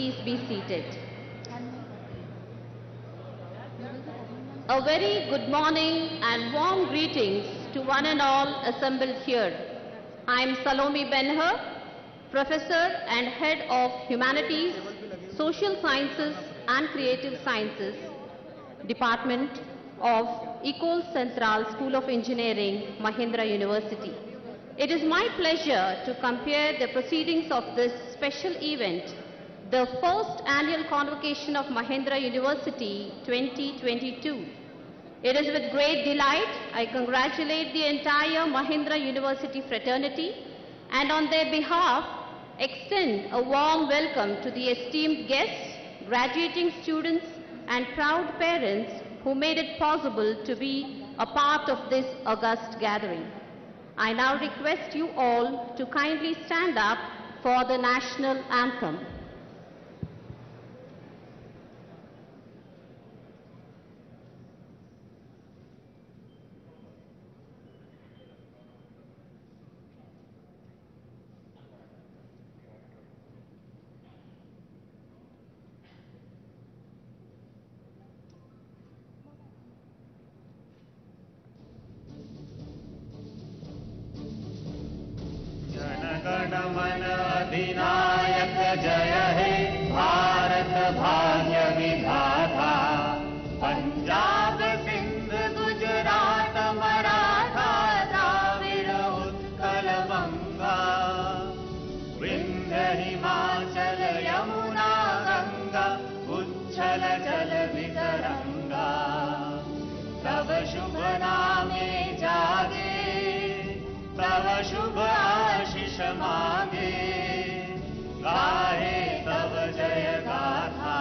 Please be seated. A very good morning and warm greetings to one and all assembled here. I am Salome Benher, Professor and Head of Humanities, Social Sciences and Creative Sciences, Department of Ecole Centrale School of Engineering, Mahindra University. It is my pleasure to compare the proceedings of this special event, the first annual convocation of Mahindra University 2022. It is with great delight I congratulate the entire Mahindra University fraternity and on their behalf extend a warm welcome to the esteemed guests, graduating students and proud parents who made it possible to be a part of this august gathering. I now request you all to kindly stand up for the national anthem. अधिनायक जय हे भारत भाग्य विधाता पंजाब सिंध गुजरात मराठा द्राविड़ उत्कल बंगा विंध्य हिमाचल यमुना गंगा उच्छल जल वितरंगा तव शुभ नामे जागे तव शुभ आशीष मांगे गाहे तव जय गाथा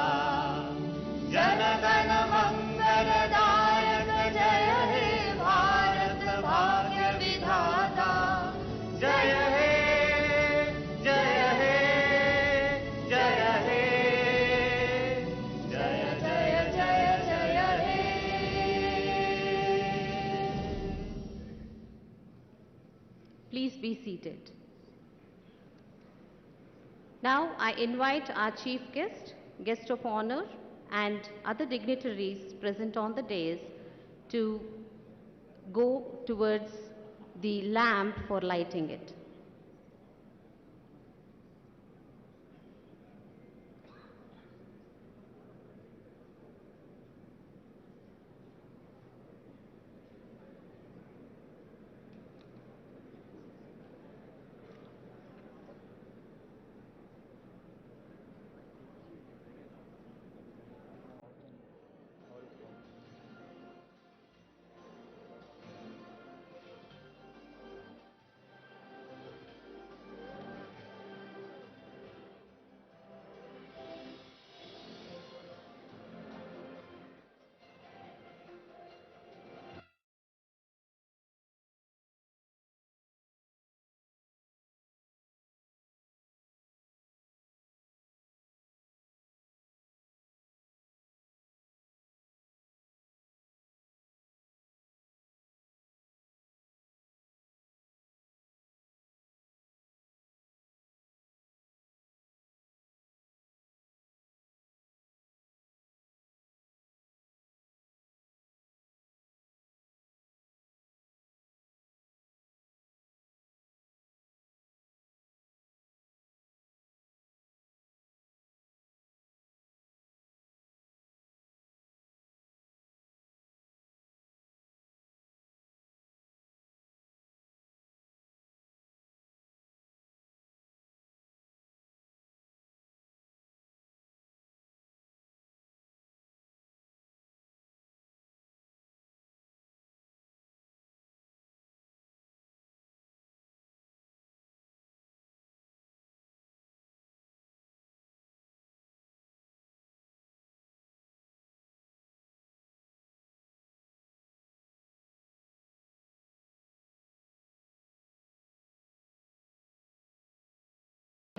जनगण मंगलदायक जय हे भारत भाग्य विधाता जय हे जय हे जय हे जय जय जय जय हे. Please be seated. Now I invite our chief guest of honor and other dignitaries present on the dais to go towards the lamp for lighting it.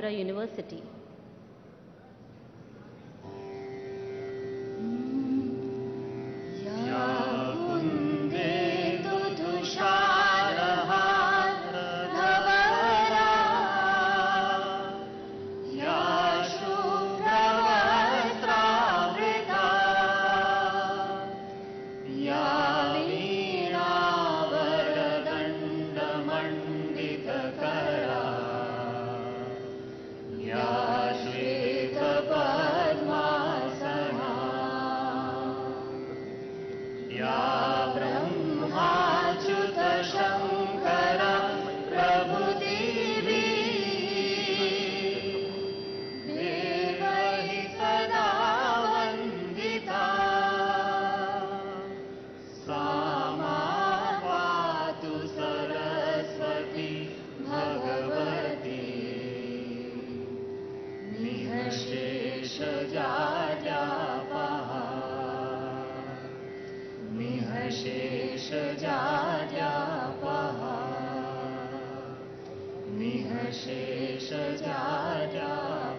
University. या शुभ्र अशेष जाजा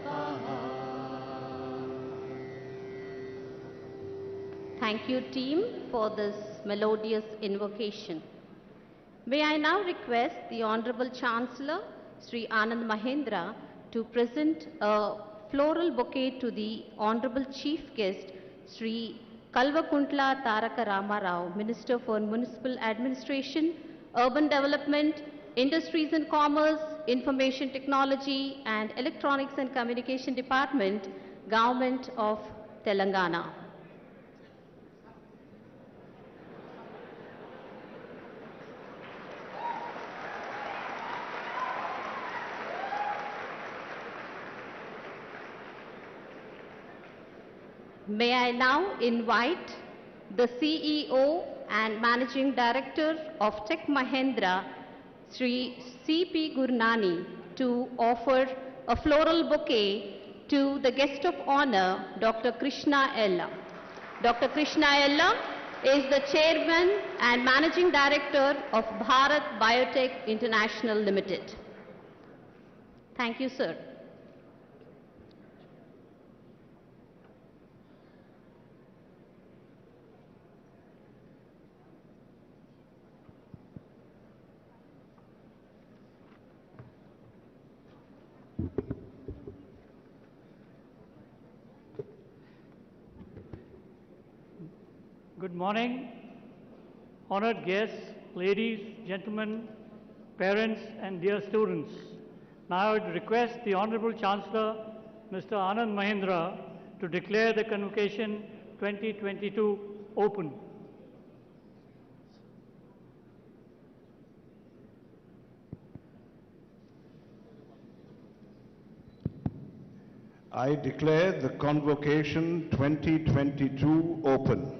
पहा. Thank you, team, for this melodious invocation. May I now request the Honorable Chancellor, Sri Anand Mahendra, to present a floral bouquet to the Honorable Chief Guest, Sri Kalvakuntla Taraka Rama Rao, Minister for Municipal Administration, Urban Development, Industries and Commerce, Information Technology and Electronics and Communication Department, Government of Telangana. May I now invite the CEO and Managing Director of Tech Mahindra, Sri C.P. Gurnani, to offer a floral bouquet to the guest of honor, Dr. Krishna Ella. Dr. Krishna Ella is the Chairman and Managing Director of Bharat Biotech International Limited. Thank you, sir. Good morning, honored guests, ladies, gentlemen, parents, and dear students. Now I would request the Honorable Chancellor, Mr. Anand Mahindra, to declare the Convocation 2022 open. I declare the Convocation 2022 open.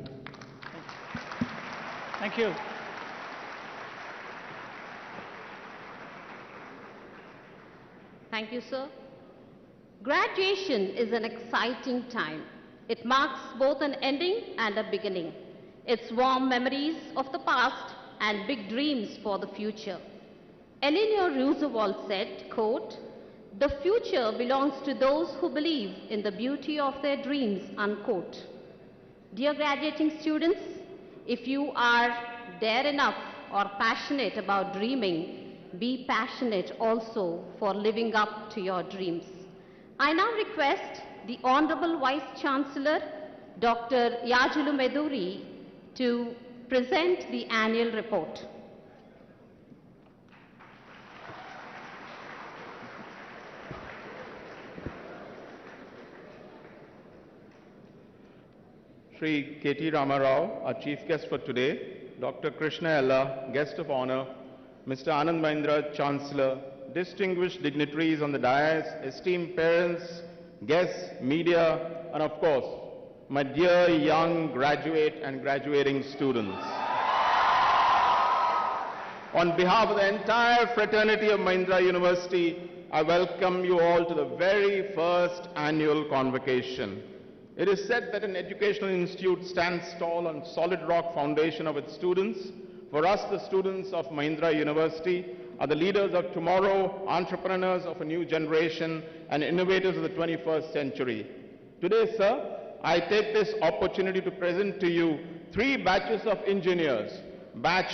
Thank you. Thank you, sir. Graduation is an exciting time. It marks both an ending and a beginning. It's warm memories of the past and big dreams for the future. Eleanor Roosevelt said, quote, "The future belongs to those who believe in the beauty of their dreams," unquote. Dear graduating students, if you are dare enough or passionate about dreaming, be passionate also for living up to your dreams. I now request the Honorable Vice Chancellor, Dr. Yajulu Meduri, to present the annual report. Sri K.T. Ramarao, our chief guest for today, Dr. Krishna Ella, guest of honor, Mr. Anand Mahindra, Chancellor, distinguished dignitaries on the dais, esteemed parents, guests, media, and of course, my dear young graduate and graduating students. On behalf of the entire fraternity of Mahindra University, I welcome you all to the very first annual convocation. It is said that an educational institute stands tall on solid rock foundation of its students. For us, the students of Mahindra University are the leaders of tomorrow, entrepreneurs of a new generation, and innovators of the 21st century. Today, sir, I take this opportunity to present to you 3 batches of engineers, batch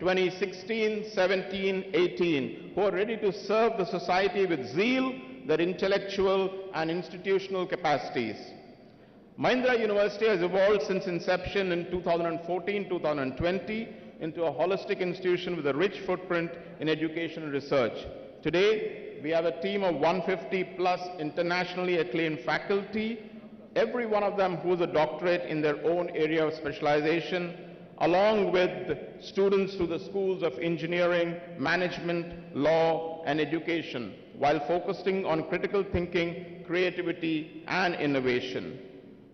2016, 17, 18, who are ready to serve the society with zeal, their intellectual and institutional capacities. Mahindra University has evolved since inception in 2014-2020 into a holistic institution with a rich footprint in education and research. Today, we have a team of 150 plus internationally acclaimed faculty, every one of them who is a doctorate in their own area of specialization, along with students through the schools of engineering, management, law, and education, while focusing on critical thinking, creativity, and innovation.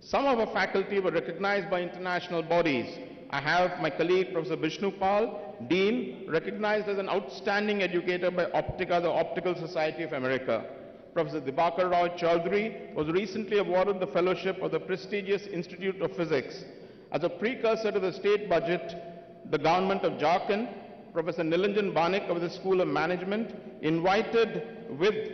Some of our faculty were recognized by international bodies. I have my colleague, Professor Vishnu Pal, Dean, recognized as an outstanding educator by Optica, the Optical Society of America. Professor Dibakar Rao Chaudhary was recently awarded the fellowship of the prestigious Institute of Physics. As a precursor to the state budget, the government of Jharkhand Professor Nilanjan Banik of the School of Management, invited with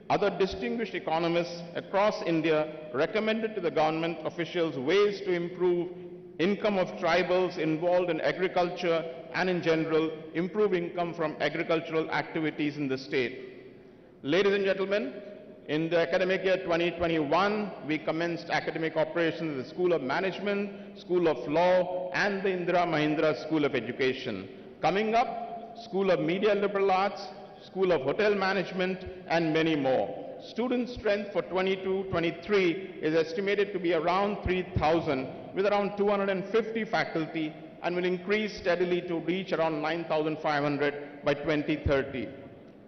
other distinguished economists across India, recommended to the government officials ways to improve income of tribals involved in agriculture and in general, improve income from agricultural activities in the state. Ladies and gentlemen, in the academic year 2021, we commenced academic operations at the School of Management, School of Law, and the Indira Mahindra School of Education. Coming up, School of Media and Liberal Arts, School of Hotel Management, and many more. Student strength for 22-23 is estimated to be around 3,000, with around 250 faculty, and will increase steadily to reach around 9,500 by 2030.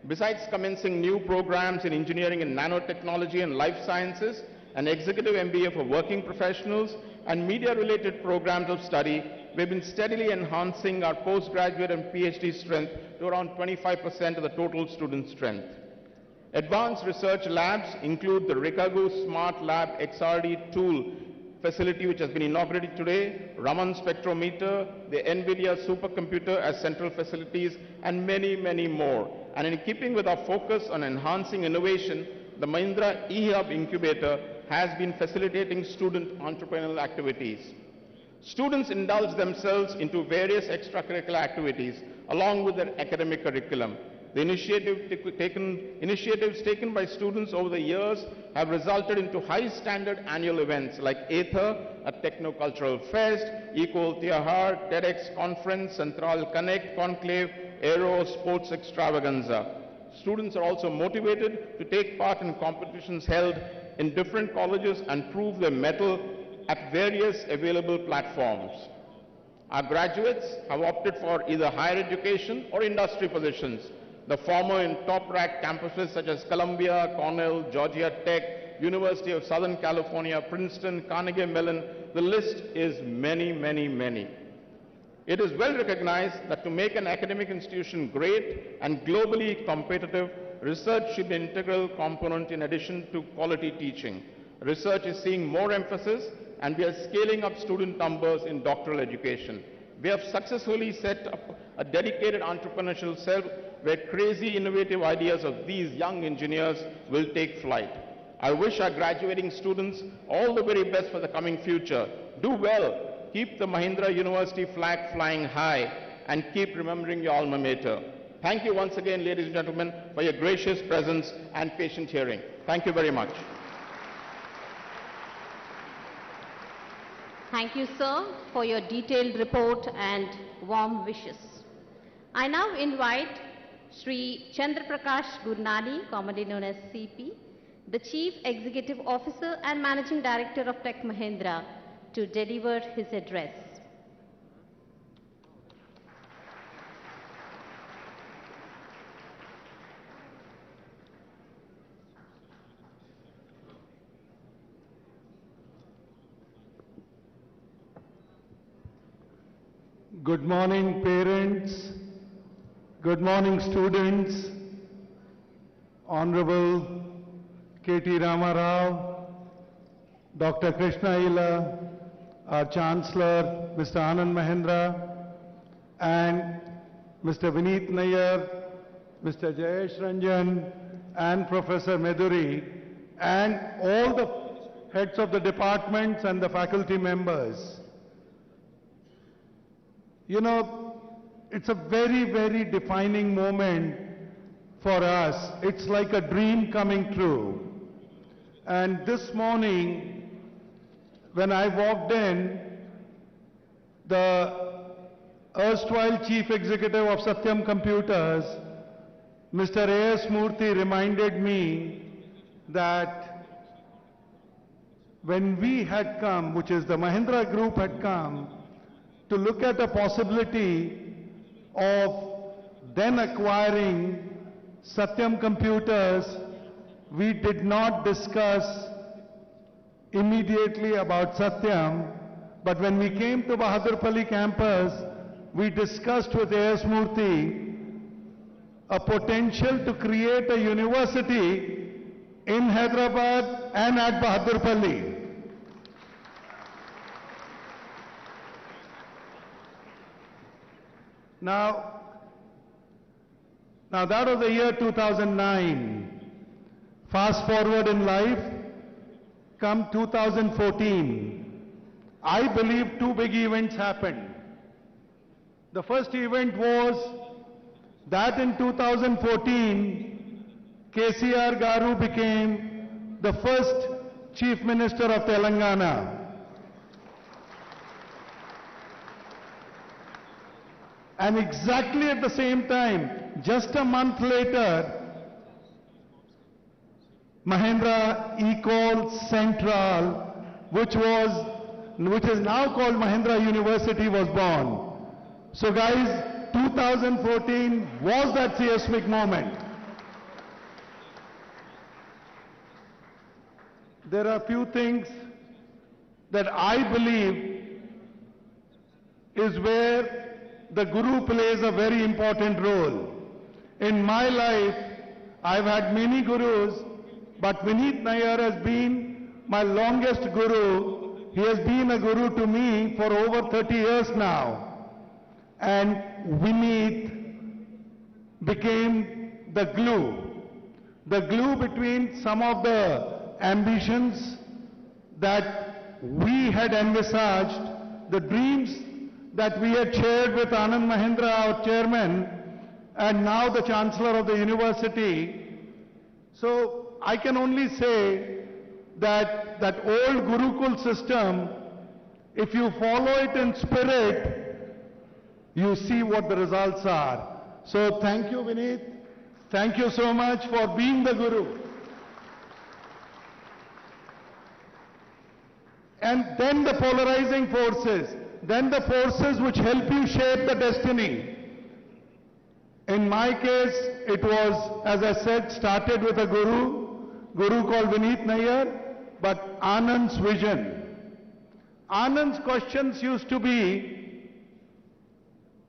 Besides commencing new programs in engineering and nanotechnology and life sciences, an executive MBA for working professionals, and media-related programs of study, we've been steadily enhancing our postgraduate and PhD strength to around 25% of the total student strength. Advanced research labs include the Rikagu Smart Lab XRD tool facility, which has been inaugurated today, Raman spectrometer, the NVIDIA supercomputer as central facilities, and many, many more. And in keeping with our focus on enhancing innovation, the Mahindra eHub Incubator has been facilitating student entrepreneurial activities. Students indulge themselves into various extracurricular activities along with their academic curriculum. The initiatives taken by students over the years have resulted into high-standard annual events like Aether, a techno-cultural fest, Equal Tihar, TEDx Conference, Central Connect Conclave, Aero Sports Extravaganza. Students are also motivated to take part in competitions held in different colleges and prove their mettle at various available platforms. Our graduates have opted for either higher education or industry positions, the former in top-ranked campuses such as Columbia, Cornell, Georgia Tech, University of Southern California, Princeton, Carnegie Mellon. The list is many, many, many. It is well recognized that to make an academic institution great and globally competitive, research should be an integral component in addition to quality teaching. Research is seeing more emphasis, and we are scaling up student numbers in doctoral education. We have successfully set up a dedicated entrepreneurial cell where crazy innovative ideas of these young engineers will take flight. I wish our graduating students all the very best for the coming future. Do well, keep the Mahindra University flag flying high, and keep remembering your alma mater. Thank you once again, ladies and gentlemen, for your gracious presence and patient hearing. Thank you very much. Thank you, sir, for your detailed report and warm wishes. I now invite Sri Chandraprakash Gurnani, commonly known as CP, the Chief Executive Officer and Managing Director of Tech Mahindra, to deliver his address. Good morning, parents. Good morning, students. Honorable K.T. Ramarao, Dr. Krishna Ila, our Chancellor, Mr. Anand Mahindra, and Mr. Vineet Nayyar, Mr. Jayesh Ranjan, and Professor Meduri, and all the heads of the departments and the faculty members. You know, it's a very, very defining moment for us. It's like a dream coming true. And this morning, when I walked in, the erstwhile Chief Executive of Satyam Computers, Mr. A.S. Murthy, reminded me that when we had come, which is the Mahindra Group had come, to look at the possibility of then acquiring Satyam Computers, we did not discuss immediately about Satyam, but when we came to Bahadurpalli campus, we discussed with A.S. Murthy a potential to create a university in Hyderabad and at Bahadurpalli. Now, Now that was the year 2009. Fast forward in life, come 2014, I believe two big events happened. The first event was that in 2014, KCR Garu became the first Chief Minister of Telangana. And exactly at the same time, just a month later, Mahindra Ecole Central, which is now called Mahindra University, was born. So guys, 2014 was that seismic moment. There are few things that I believe is where the Guru plays a very important role. In my life, I've had many Gurus, but Vineet Nair has been my longest Guru. He has been a Guru to me for over 30 years now. And Vineet became the glue between some of the ambitions that we had envisaged, the dreams that we had shared with Anand Mahindra, our chairman, and now the Chancellor of the university. So I can only say that that old Gurukul system, if you follow it in spirit, you see what the results are. So thank you, Vineet. Thank you so much for being the Guru. And then the polarizing forces, then the forces which help you shape the destiny. In my case, it was, as I said, started with a Guru called Vineet Nair, but Anand's vision. Anand's questions used to be,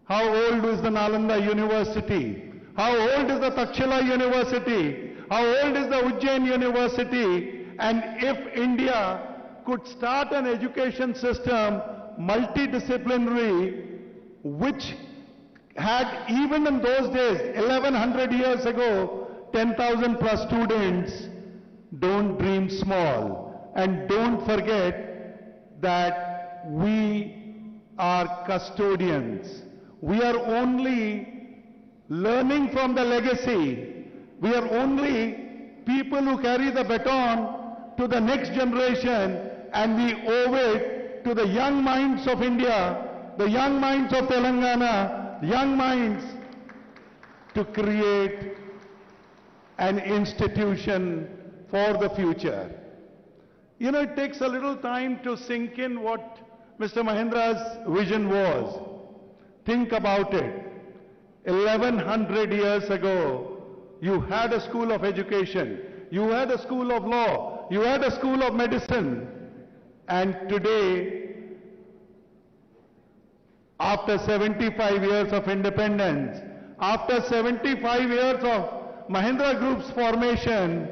how old is the Nalanda University? How old is the Takshila University? How old is the Ujjain University? And if India could start an education system, multidisciplinary, which had, even in those days, 1100 years ago, 10,000 plus students, don't dream small. And don't forget that we are custodians. We are only learning from the legacy. We are only people who carry the baton to the next generation, and we owe it to the young minds of India, the young minds of Telangana, young minds, to create an institution for the future. You know, it takes a little time to sink in what Mr. Mahindra's vision was. Think about it. 1100 years ago, you had a school of education, you had a school of law, you had a school of medicine. And today, after 75 years of independence, after 75 years of Mahindra Group's formation,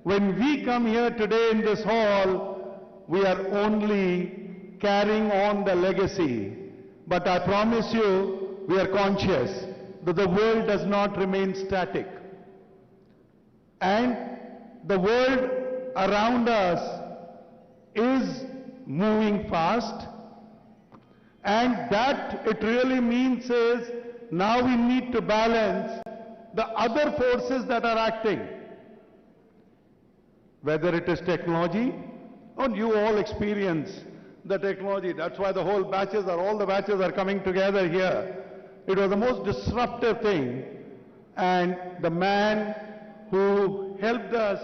when we come here today in this hall, we are only carrying on the legacy. But I promise you, we are conscious that the world does not remain static. And the world around us is moving fast, and that it really means is now we need to balance the other forces that are acting, whether it is technology, and you all experience the technology. That's why the whole batches are, all the batches are coming together here. It was the most disruptive thing, and the man who helped us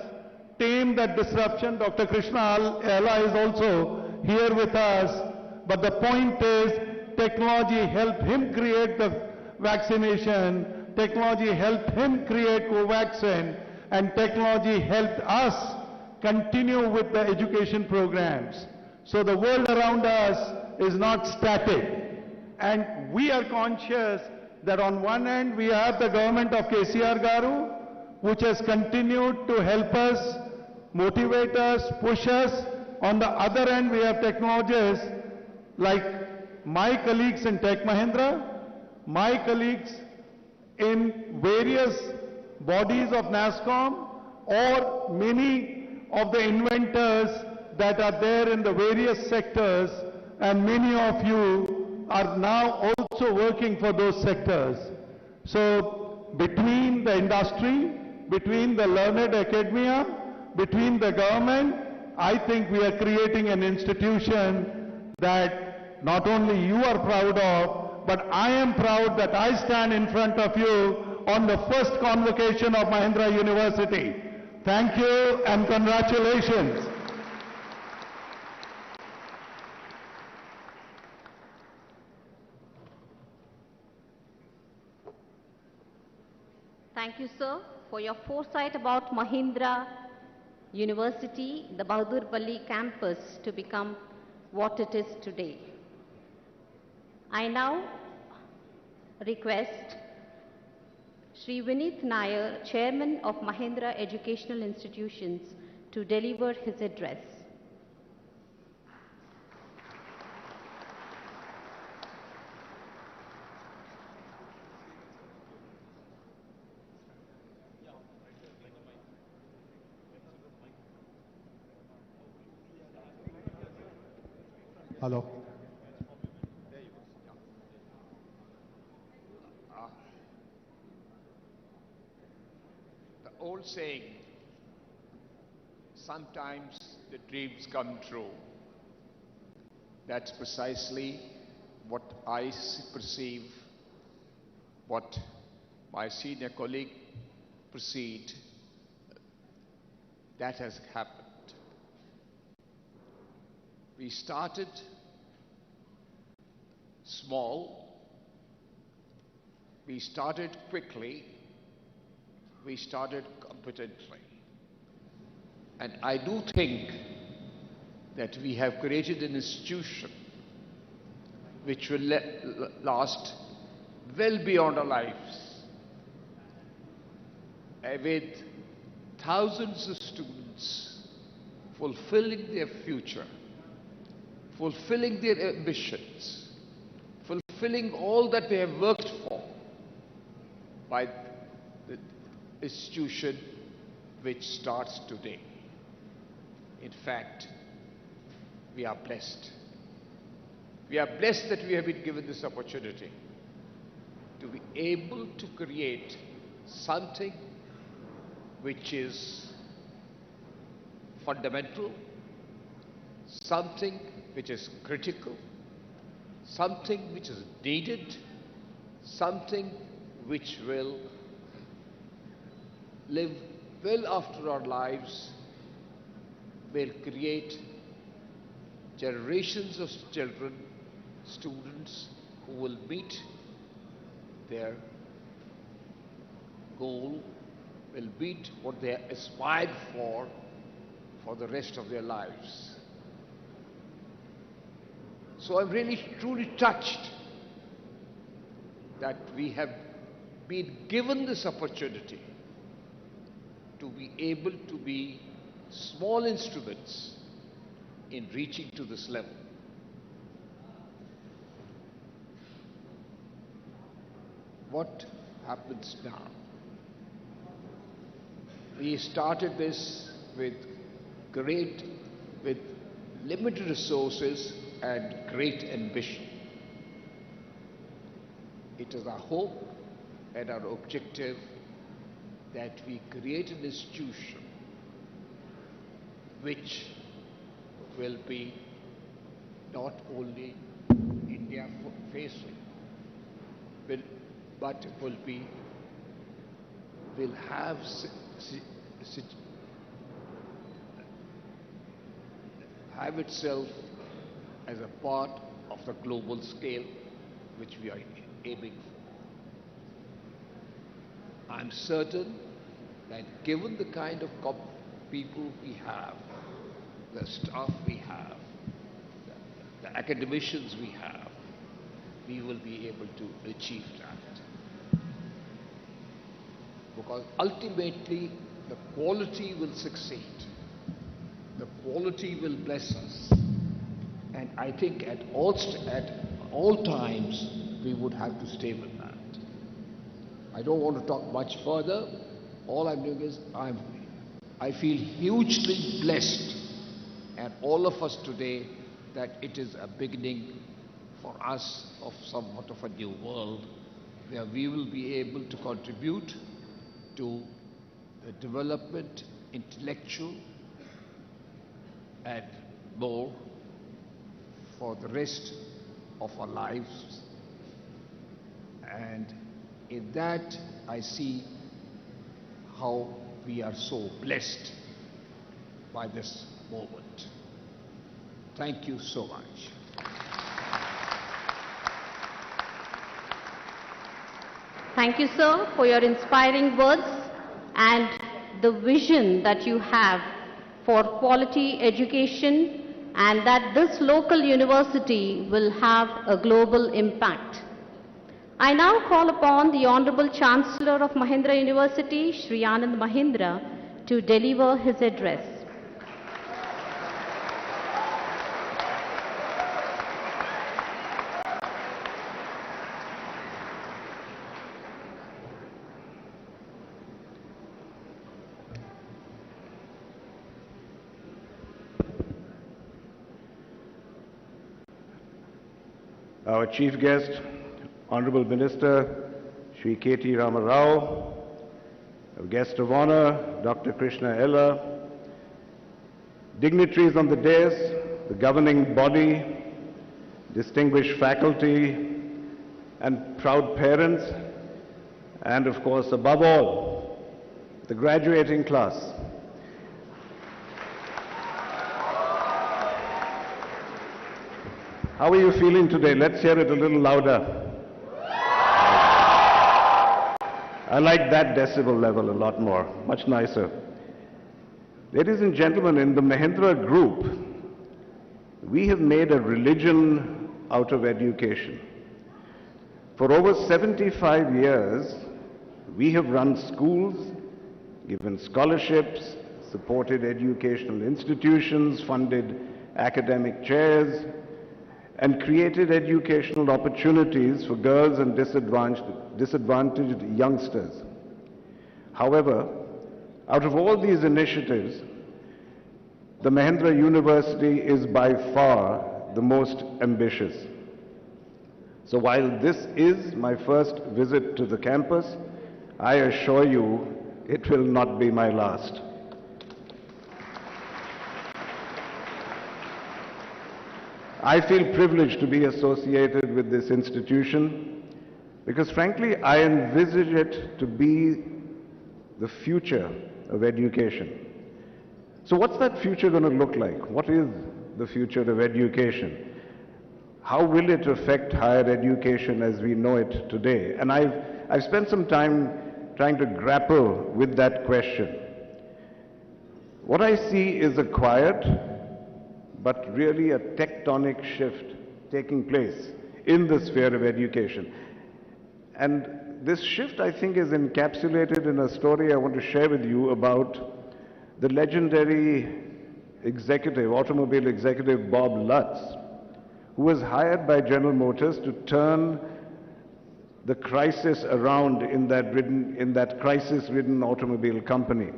tame that disruption, Dr. Krishna Ella, is also here with us. But the point is, technology helped him create the vaccination, technology helped him create Covaxin, and technology helped us continue with the education programs. So the world around us is not static. And we are conscious that on one end we have the government of KCR Garu, which has continued to help us, motivate us, push us. On the other end, we have technologists like my colleagues in Tech Mahindra, my colleagues in various bodies of NASSCOM or many of the inventors that are there in the various sectors, and many of you are now also working for those sectors. So between the industry, between the learned academia, between the government, I think we are creating an institution that not only you are proud of, but I am proud that I stand in front of you on the first convocation of Mahindra University. Thank you and congratulations. Thank you, sir, for your foresight about Mahindra University, the Bahadurpalli campus, to become what it is today. I now request Shri Vineet Nair, Chairman of Mahindra Educational Institutions, to deliver his address. Hello. The old saying, sometimes the dreams come true. That's precisely what I perceive, what my senior colleague perceived. That has happened. We started small, we started quickly, we started competently. And I do think that we have created an institution which will last well beyond our lives, with thousands of students fulfilling their future, fulfilling their ambitions, fulfilling all that they have worked for by the institution which starts today. In fact, we are blessed. We are blessed that we have been given this opportunity to be able to create something which is fundamental, something which is critical, something which is needed, something which will live well after our lives, will create generations of children, students who will meet their goal, will meet what they aspired for the rest of their lives. So I'm really truly touched that we have been given this opportunity to be able to be small instruments in reaching to this level. What happens now? We started this with limited resources and great ambition. It is our hope and our objective that we create an institution which will be not only India facing, but will have itself as a part of the global scale which we are aiming for. I'm certain that given the kind of people we have, the staff we have, the academicians we have, we will be able to achieve that. Because ultimately, the quality will succeed. The quality will bless us. And I think at all times, we would have to stay with that. I don't want to talk much further. All I'm doing is I feel hugely blessed, and all of us today, that it is a beginning for us of somewhat of a new world where we will be able to contribute to the development, intellectual and more, for the rest of our lives. And in that, I see how we are so blessed by this moment. Thank you so much. Thank you, sir, for your inspiring words and the vision that you have for quality education, and that this local university will have a global impact. I now call upon the Honorable Chancellor of Mahindra University, Shri Anand Mahindra, to deliver his address. Our chief guest, Honorable Minister Shri K.T. Rama Rao, our guest of honor, Dr. Krishna Ella, dignitaries on the dais, the governing body, distinguished faculty, and proud parents, and of course, above all, the graduating class. How are you feeling today? Let's hear it a little louder. I like that decibel level a lot more, much nicer. Ladies and gentlemen, in the Mahindra Group, we have made a religion out of education. For over 75 years, we have run schools, given scholarships, supported educational institutions, funded academic chairs, and created educational opportunities for girls and disadvantaged youngsters. However, out of all these initiatives, the Mahindra University is by far the most ambitious. So while this is my first visit to the campus, I assure you it will not be my last. I feel privileged to be associated with this institution because, frankly, I envisage it to be the future of education. So what's that future going to look like? What is the future of education? How will it affect higher education as we know it today? And I've spent some time trying to grapple with that question. What I see is a quiet, but really a tectonic shift taking place in the sphere of education. And this shift, I think, is encapsulated in a story I want to share with you about the legendary executive, automobile executive Bob Lutz, who was hired by General Motors to turn the crisis around in that crisis-ridden automobile company.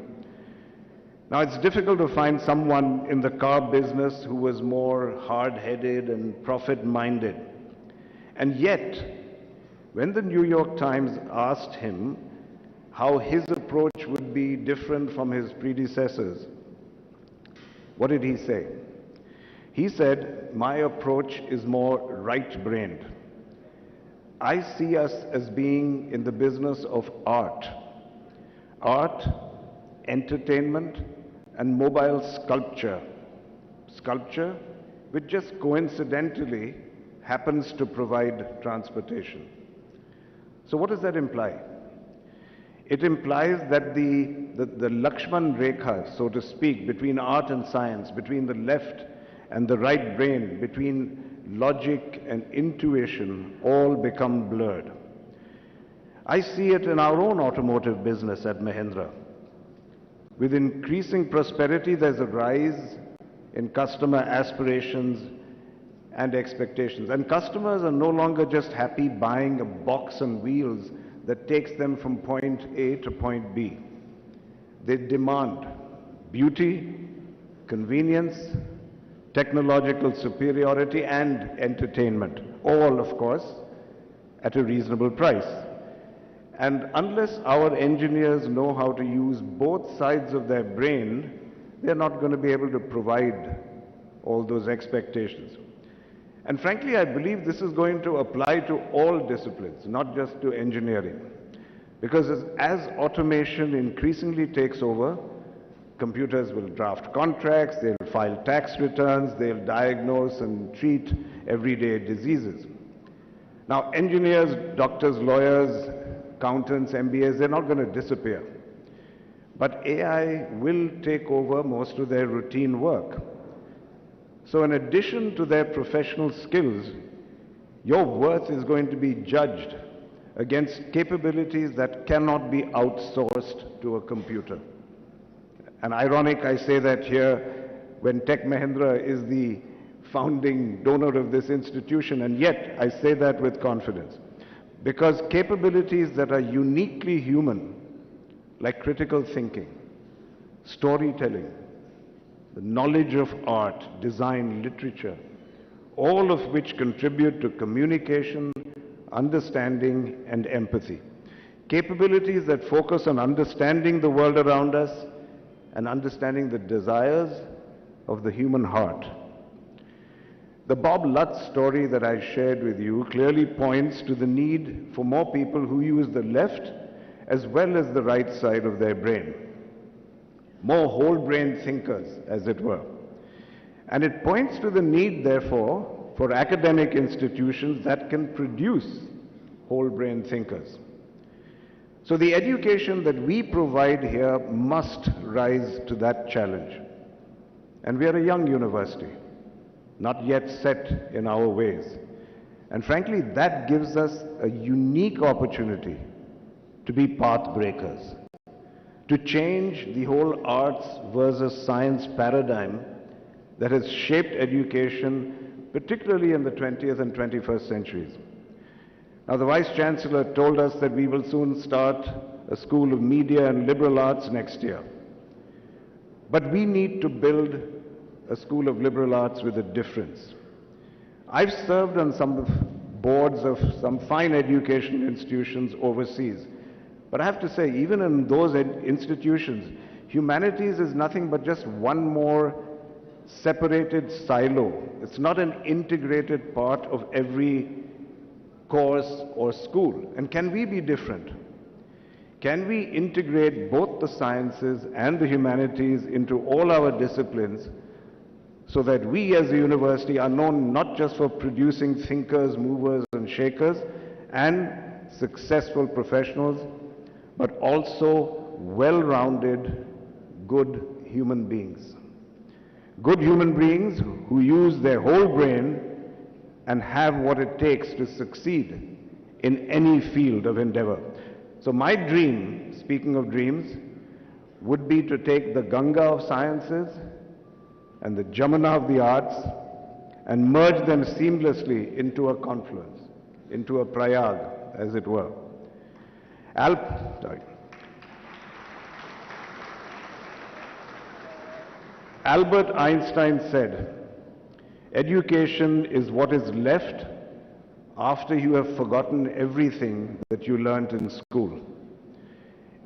Now, it's difficult to find someone in the car business who was more hard-headed and profit-minded. And yet, when the New York Times asked him how his approach would be different from his predecessors, what did he say? He said, "My approach is more right-brained. I see us as being in the business of art, entertainment, and mobile sculpture. Sculpture which just coincidentally happens to provide transportation." So what does that imply? It implies that the Lakshman Rekha, so to speak, between art and science, between the left and the right brain, between logic and intuition, all become blurred. I see it in our own automotive business at Mahindra. With increasing prosperity, there's a rise in customer aspirations and expectations. And customers are no longer just happy buying a box and wheels. that takes them from point A to point B. They demand beauty, convenience, technological superiority, and entertainment, all, of course, at a reasonable price. And unless our engineers know how to use both sides of their brain, they're not going to be able to provide all those expectations. And frankly, I believe this is going to apply to all disciplines, not just to engineering. Because as automation increasingly takes over, computers will draft contracts, they'll file tax returns, they'll diagnose and treat everyday diseases. Now, engineers, doctors, lawyers, accountants, MBAs, they're not going to disappear. But AI will take over most of their routine work. So in addition to their professional skills, your worth is going to be judged against capabilities that cannot be outsourced to a computer. And ironic, I say that here when Tech Mahindra is the founding donor of this institution, and yet I say that with confidence. Because capabilities that are uniquely human, like critical thinking, storytelling, the knowledge of art, design, literature, all of which contribute to communication, understanding, and empathy. Capabilities that focus on understanding the world around us and understanding the desires of the human heart. The Bob Lutz story that I shared with you clearly points to the need for more people who use the left as well as the right side of their brain. More whole-brain thinkers, as it were. And it points to the need, therefore, for academic institutions that can produce whole-brain thinkers. So the education that we provide here must rise to that challenge. And we are a young university, not yet set in our ways. And frankly, that gives us a unique opportunity to be path breakers, to change the whole arts versus science paradigm that has shaped education, particularly in the 20th and 21st centuries. Now, the Vice Chancellor told us that we will soon start a School of Media and Liberal Arts next year. But we need to build a School of Liberal Arts with a difference. I've served on some boards of some fine educational institutions overseas. But I have to say, even in those institutions, humanities is nothing but just one more separated silo. It's not an integrated part of every course or school. And can we be different? Can we integrate both the sciences and the humanities into all our disciplines so that we as a university are known not just for producing thinkers, movers and shakers and successful professionals, but also well-rounded, good human beings. Good human beings who use their whole brain and have what it takes to succeed in any field of endeavor. So my dream, speaking of dreams, would be to take the Ganga of sciences and the Jamuna of the arts and merge them seamlessly into a confluence, into a Prayag, as it were. Albert Einstein said, "Education is what is left after you have forgotten everything that you learnt in school."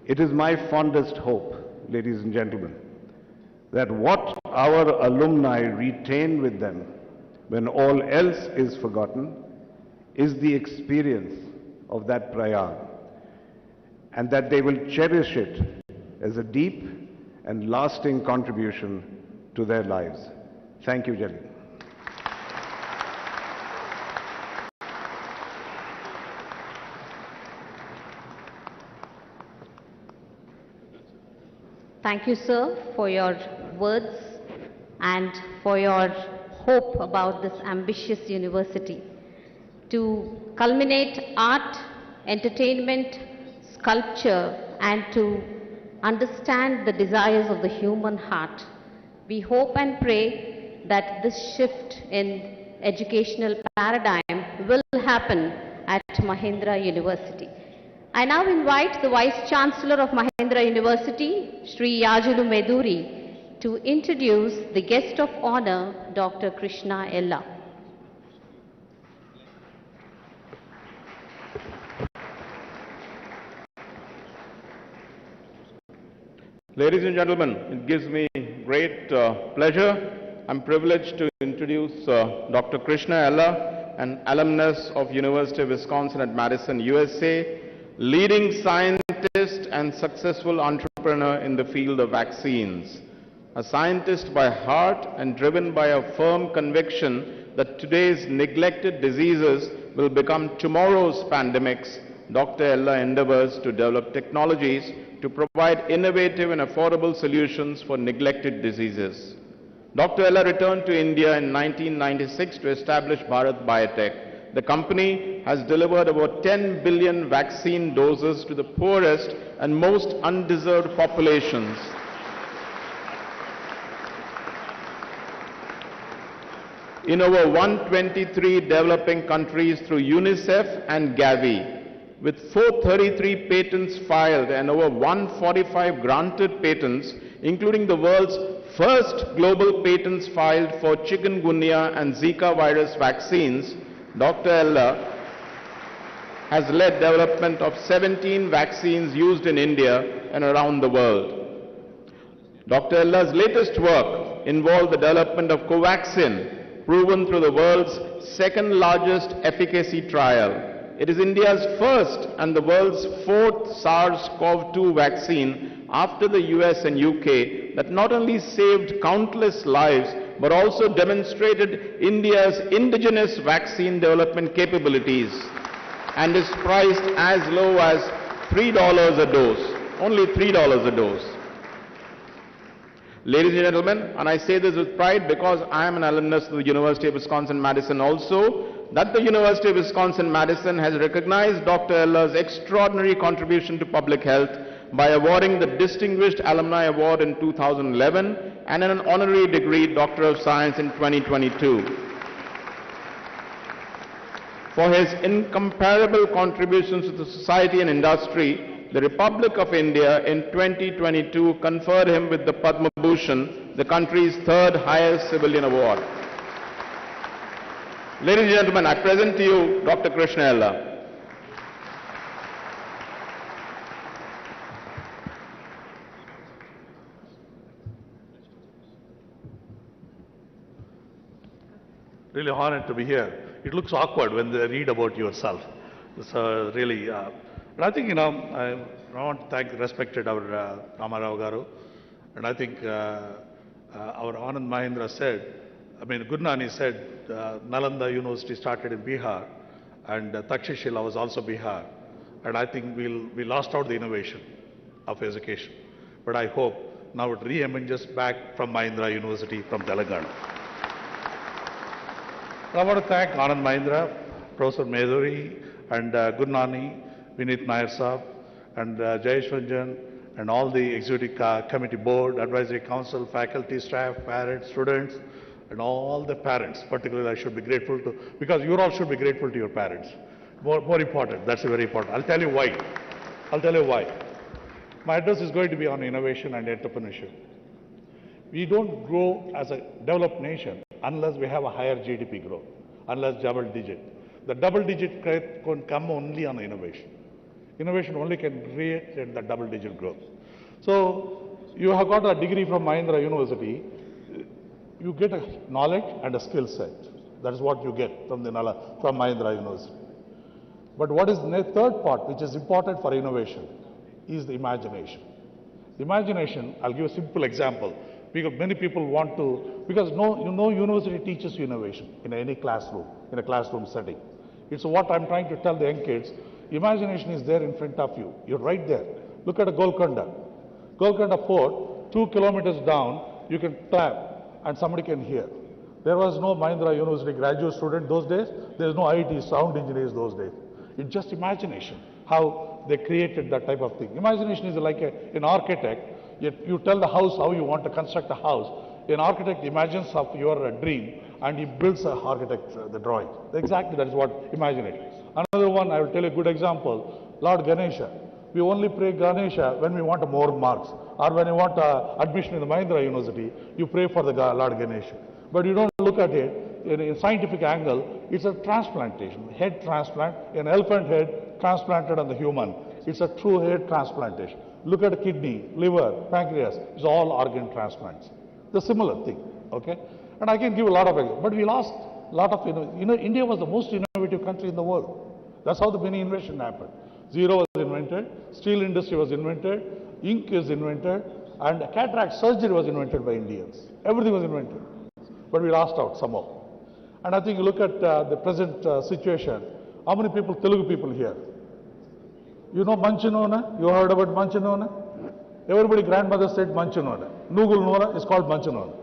It is my fondest hope, ladies and gentlemen, that what our alumni retain with them when all else is forgotten is the experience of that Prayag, and that they will cherish it as a deep and lasting contribution to their lives. Thank you, gentlemen. Thank you, sir, for your words and for your hope about this ambitious university to culminate art, entertainment, sculpture, and to understand the desires of the human heart. We hope and pray that this shift in educational paradigm will happen at Mahindra University. I now invite the Vice Chancellor of Mahindra University, Sri Yajulu Meduri, to introduce the guest of honor, Dr. Krishna Ella. Ladies and gentlemen, it gives me great pleasure. I'm privileged to introduce Dr. Krishna Ella, an alumnus of University of Wisconsin at Madison, USA, leading scientist and successful entrepreneur in the field of vaccines. A scientist by heart and driven by a firm conviction that today's neglected diseases will become tomorrow's pandemics, Dr. Ella endeavors to develop technologies to provide innovative and affordable solutions for neglected diseases. Dr. Ella returned to India in 1996 to establish Bharat Biotech. The company has delivered about 10 billion vaccine doses to the poorest and most undeserved populations. In over 123 developing countries through UNICEF and Gavi. With 433 patents filed and over 145 granted patents, including the world's first global patents filed for chikungunya and Zika virus vaccines, Dr. Ella has led development of 17 vaccines used in India and around the world. Dr. Ella's latest work involved the development of Covaxin, proven through the world's second largest efficacy trial. It is India's first and the world's fourth SARS-CoV-2 vaccine after the US and UK that not only saved countless lives but also demonstrated India's indigenous vaccine development capabilities and is priced as low as $3 a dose, only $3 a dose. Ladies and gentlemen, and I say this with pride because I am an alumnus of the University of Wisconsin-Madison also, that the University of Wisconsin-Madison has recognized Dr. Ella's extraordinary contribution to public health by awarding the Distinguished Alumni Award in 2011 and an honorary degree Doctor of Science in 2022. For his incomparable contributions to the society and industry, the Republic of India in 2022 conferred him with the Padma Bhushan, the country's third highest civilian award. Ladies and gentlemen, I present to you Dr. Krishna Ella. Really honored to be here. It looks awkward when they read about yourself. So really, and I think, I want to thank respected our Ramarao Garu, and I think our Anand Mahindra said, Gurnani said, Nalanda University started in Bihar, and Takshashila was also Bihar, and I think we lost out the innovation of education. But I hope now it re-emerges back from Mahindra University from Telangana. I want to thank Anand Mahindra, Professor Meduri, and Gurnani, Vinit Nair Saab, and Jayesh Ranjan, and all the executive committee board, advisory council, faculty, staff, parents, students, and all the parents. Particularly, I should be grateful to, because you all should be grateful to your parents. More important, that's very important. I'll tell you why. My address is going to be on innovation and entrepreneurship. We don't grow as a developed nation unless we have a higher GDP growth, unless double digit. The double digit growth can come only on innovation. Innovation only can create the double digit growth. So you have got a degree from Mahindra University, you get a knowledge and a skill set. That is what you get from Mahindra University. But what is the third part, which is important for innovation, is the imagination. Imagination, I'll give a simple example. Because many people want to, because university teaches you innovation in any classroom, in a classroom setting. It's what I'm trying to tell the young kids. Imagination is there in front of you. You're right there. Look at a Golconda. Golconda Fort, 2 kilometers down, you can clap and somebody can hear. There was no Mahindra University graduate student those days. There's no IT sound engineers those days. It's just imagination, how they created that type of thing. Imagination is like an architect. You tell the house how you want to construct a house. An architect imagines of your dream and he builds the drawing. Exactly, that is what imagination. Another one, I will tell you a good example. Lord Ganesha. We only pray Ganesha when we want more marks, or when you want admission in the Mahindra University, you pray for the Lord Ganesha. But you don't look at it in a scientific angle. It's a transplantation, head transplant, an elephant head transplanted on the human. It's a true head transplantation. Look at kidney, liver, pancreas. It's all organ transplants. The similar thing, okay? And I can give a lot of examples. But we lost a lot of, India was the most innovative country in the world. That's how the many invention happened. Zero was invented, steel industry was invented, ink is invented, and cataract surgery was invented by Indians. Everything was invented. But we lost out somehow. And I think you look at the present situation, how many people, Telugu people here? You know Manchinona? You heard about Manchinona? Everybody grandmother said Manchinona. Nugul Nora is called Manchinona.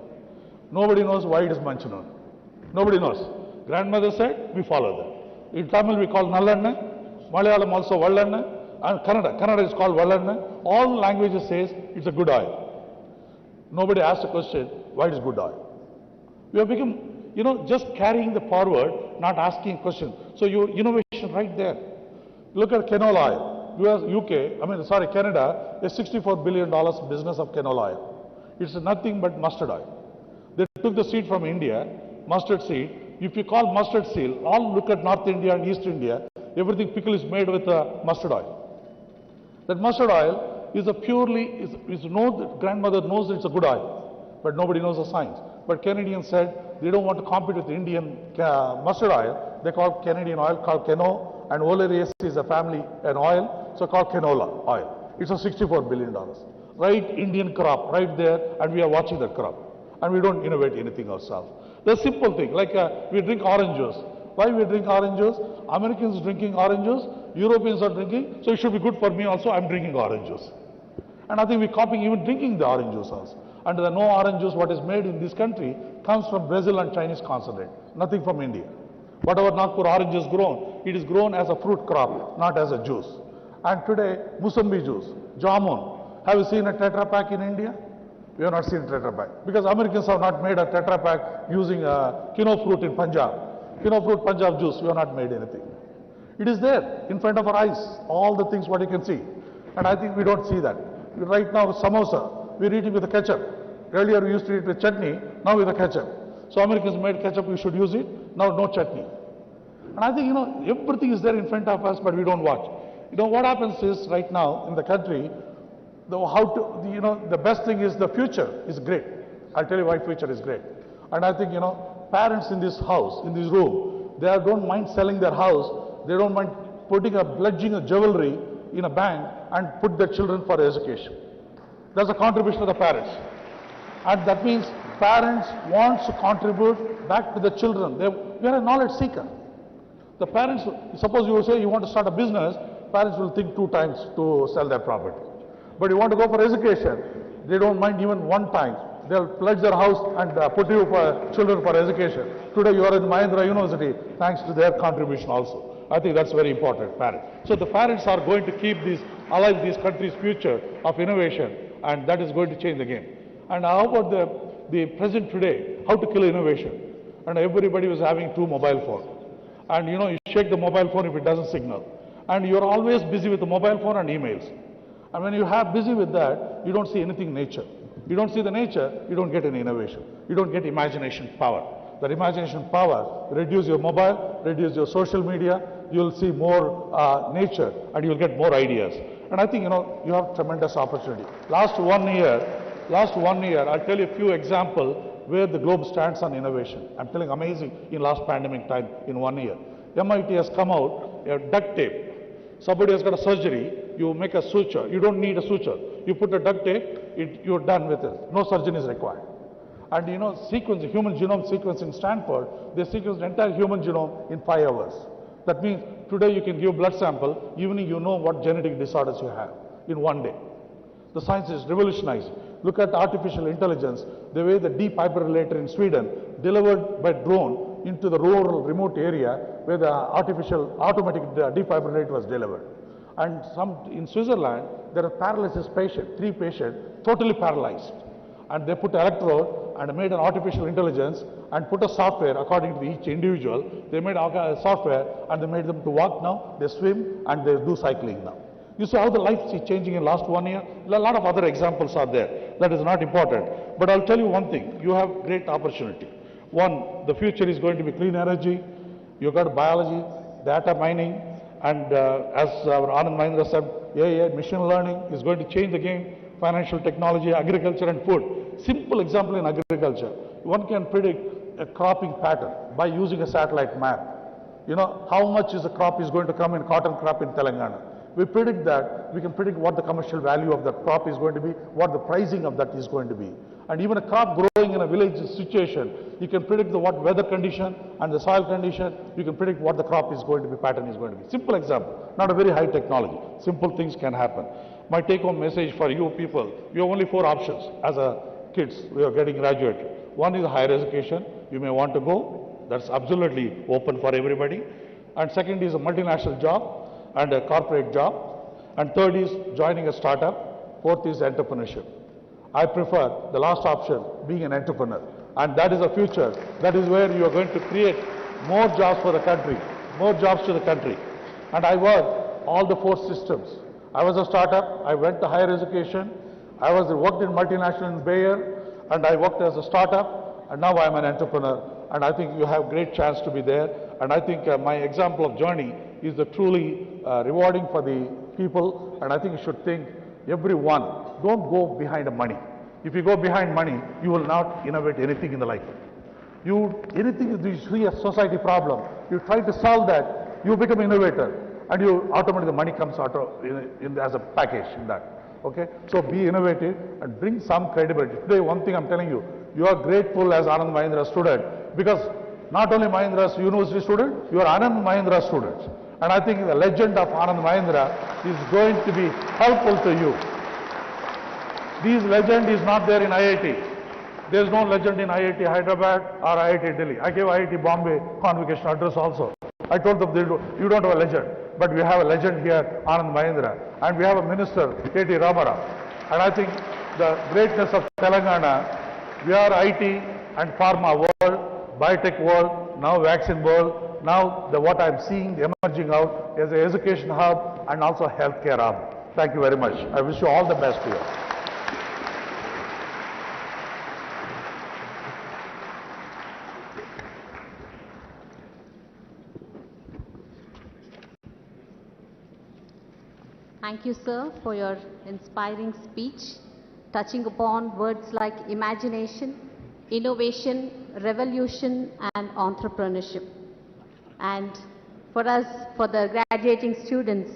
Nobody knows why it is Manchinona. Nobody knows. Grandmother said, we follow that. In Tamil we call Nallanna. Malayalam also Vallanna, and Kannada is called Vallanna. All languages says it's a good oil. Nobody asked the question, why it is good oil? We have become, just carrying the forward, not asking questions. So your innovation right there. Look at canola oil. Canada is $64 billion business of canola oil. It's nothing but mustard oil. They took the seed from India, mustard seed. If you call mustard seed, all look at North India and East India, everything pickle is made with mustard oil. That mustard oil is a purely, grandmother knows it's a good oil, but nobody knows the science. But Canadians said they don't want to compete with Indian mustard oil. They call Canadian oil called Cano, and Oleiaceae is a family, an oil, so called canola oil. It's a $64 billion. Right Indian crop, right there, and we are watching that crop. And we don't innovate anything ourselves. The simple thing, like we drink orange juice. Why we drink orange juice? Americans drinking orange juice, Europeans are drinking, so it should be good for me also, I'm drinking orange juice. And I think we're copying even drinking the orange juice also. And the no orange juice what is made in this country comes from Brazil and Chinese concentrate, nothing from India. Whatever Nagpur orange is grown, it is grown as a fruit crop, not as a juice. And today, Musambi juice, jamun. Have you seen a Tetra Pak in India? We have not seen a Tetra Pak. Because Americans have not made a Tetra Pak using kino fruit in Punjab. Kino fruit Punjab juice, we have not made anything. It is there in front of our eyes, all the things what you can see. And I think we don't see that. Right now, samosa, we're eating with the ketchup. Earlier we used to eat with chutney, now with the ketchup. So Americans made ketchup, we should use it. Now no chutney. And I think, everything is there in front of us, but we don't watch. What happens is right now in the country, the best thing is the future is great. I'll tell you why future is great. And I think, parents in this house, in this room, they don't mind selling their house. They don't mind pledging a jewelry in a bank and put their children for education. That's a contribution of the parents. And that means parents want to contribute back to the children. We are a knowledge seeker. The parents, suppose you say you want to start a business, parents will think 2 times to sell their property. But you want to go for education, they don't mind even 1 time. They'll pledge their house and put you for children for education. Today you are in Mahindra University, thanks to their contribution also. I think that's very important, parents. So the parents are going to keep alive this country's future of innovation, and that is going to change the game. And how about the present today, how to kill innovation? And everybody was having 2 mobile phones. And you shake the mobile phone if it doesn't signal. And you're always busy with the mobile phone and emails. And when you have busy with that, you don't see anything nature. You don't see the nature, you don't get any innovation. You don't get imagination power. That imagination power, reduce your mobile, reduce your social media, you'll see more nature and you'll get more ideas. And I think, you have tremendous opportunity. Last one year, I'll tell you a few examples where the globe stands on innovation. I'm telling amazing in last pandemic time in 1 year. MIT has come out, duct tape. Somebody has got a surgery, you make a suture. You don't need a suture. You put a duct tape, you're done with it. No surgeon is required. And human genome sequencing Stanford, they sequenced the entire human genome in 5 hours. That means today you can give blood sample, evening you know what genetic disorders you have in 1 day. The science is revolutionized. Look at artificial intelligence, the way the defibrillator in Sweden delivered by drone into the rural remote area where the automatic defibrillator was delivered. And in Switzerland, there are paralysis patient, 3 patients, totally paralyzed. And they put electrode and made an artificial intelligence and put a software according to each individual. They made a software and they made them to walk now, they swim and they do cycling now. You see how the life is changing in the last 1 year? A lot of other examples are there. That is not important. But I'll tell you one thing, you have great opportunity. One, the future is going to be clean energy, you've got biology, data mining, and as our Anand Mahindra said, AI, machine learning is going to change the game, financial technology, agriculture and food. Simple example in agriculture. One can predict a cropping pattern by using a satellite map. You know, how much is the crop is going to come in cotton crop in Telangana. We predict that, we can predict what the commercial value of that crop is going to be, what the pricing of that is going to be. And even a crop growing in a village situation, you can predict what weather condition and the soil condition, you can predict what the crop is going to be, pattern is going to be. Simple example, not a very high technology. Simple things can happen. My take-home message for you people, you have only 4 options as a kids who are getting graduated. One is higher education, you may want to go, that's absolutely open for everybody. And second is a multinational job and a corporate job. And third is joining a startup. Fourth is entrepreneurship. I prefer the last option, being an entrepreneur. And that is the future. That is where you are going to create more jobs for the country, more jobs to the country. And I worked all the 4 systems. I was a startup, I went to higher education, worked in multinational in Bayer, and I worked as a startup, and now I am an entrepreneur. And I think you have great chance to be there. And I think my example of journey is the truly rewarding for the people. And I think you should think, everyone, don't go behind the money. If you go behind money, you will not innovate anything in the life. Anything you see a society problem, you try to solve that, you become innovator. And you automatically the money comes out as a package in that. Okay? So be innovative and bring some credibility. Today, one thing I'm telling you, you are grateful as Anand Mahindra student because not only Mahindra's university student, you are Anand Mahindra students. And I think the legend of Anand Mahindra is going to be helpful to you. This legend is not there in IIT. There is no legend in IIT Hyderabad or IIT Delhi. I gave IIT Bombay convocation address also. I told them, you don't have a legend, but we have a legend here, Anand Mahindra. And we have a minister, K.T. Ramarao. And I think the greatness of Telangana, we are IT and pharma world, biotech world, now vaccine world, now what I'm seeing emerging out is an education hub and also a healthcare hub. Thank you very much. I wish you all the best here. Thank you, sir, for your inspiring speech, touching upon words like imagination, innovation, revolution, and entrepreneurship. And for us, for the graduating students,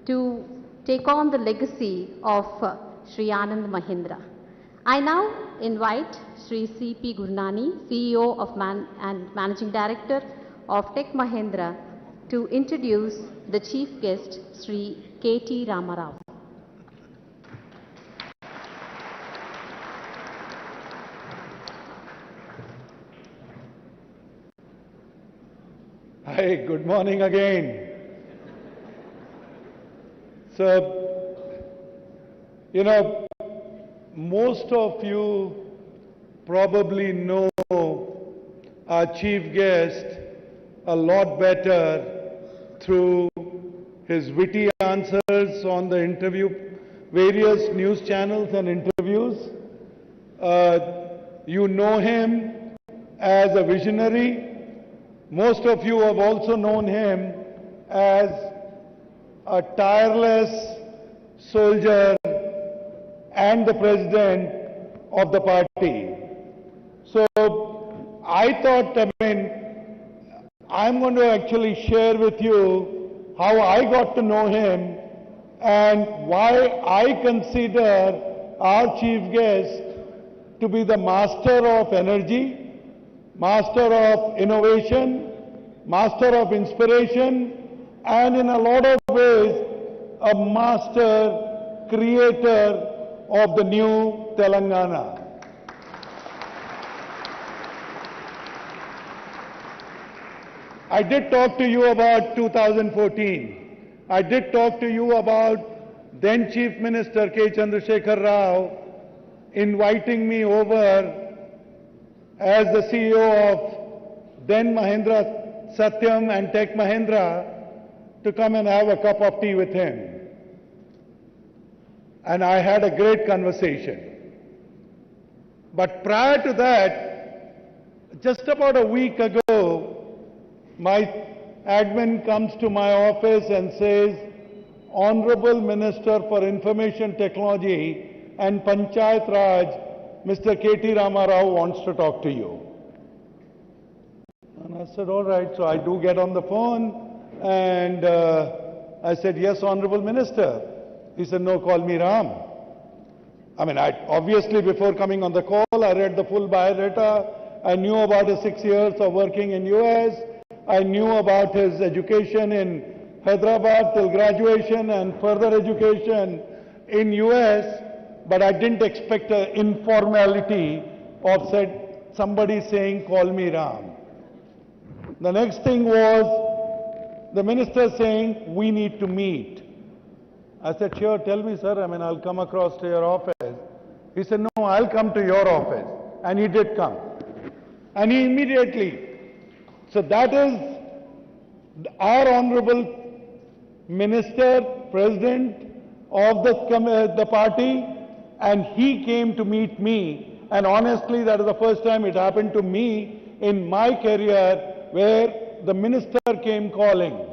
to take on the legacy of Sri Anand Mahindra. I now invite Sri C.P. Gurnani, CEO of and Managing Director of Tech Mahindra, to introduce the chief guest, Sri K.T. Ramarao. Hi, good morning again. So, you know, most of you probably know our chief guest a lot better through his witty answers on the interview, various news channels and interviews. You know him as a visionary. Most of you have also known him as a tireless soldier and the president of the party. So I thought, I'm going to actually share with you how I got to know him and why I consider our chief guest to be the master of energy, master of innovation, master of inspiration, and in a lot of ways, a master creator of the new Telangana. I did talk to you about 2014. I did talk to you about then Chief Minister K. Chandrasekhar Rao inviting me over as the CEO of then Mahindra Satyam and Tech Mahindra to come and have a cup of tea with him. And I had a great conversation. But prior to that, just about a week ago, my admin comes to my office and says, Honorable Minister for Information Technology and Panchayat Raj, Mr. K.T. Ramarao wants to talk to you. And I said, all right. So I do get on the phone and I said, yes, Honorable Minister. He said, no, call me Ram. I mean, obviously before coming on the call, I read the full biodata. I knew about his 6 years of working in US. I knew about his education in Hyderabad till graduation and further education in US, but I didn't expect an informality of somebody saying, call me Ram. The next thing was the minister saying, we need to meet. I said, sure, tell me, sir. I mean, I'll come across to your office. He said, no, I'll come to your office. And he did come. And he immediately. So that is our Honorable Minister, President of the party, and he came to meet me. And honestly, that is the first time it happened to me in my career where the minister came calling.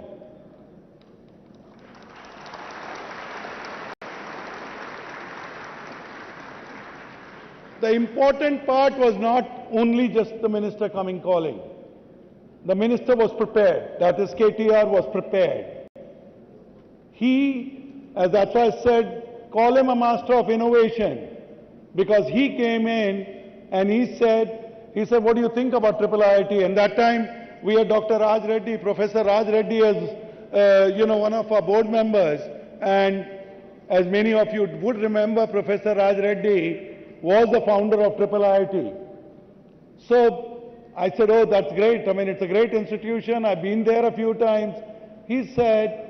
The important part was not only just the minister coming calling. The minister was prepared. That is, KTR was prepared. He, as that's why I said, call him a master of innovation, because he came in and he said, what do you think about triple IIT? And that time we had Dr. Raj Reddy, Professor Raj Reddy as one of our board members. And as many of you would remember, Professor Raj Reddy was the founder of triple IIT. So I said, oh, that's great. I mean, it's a great institution. I've been there a few times. He said,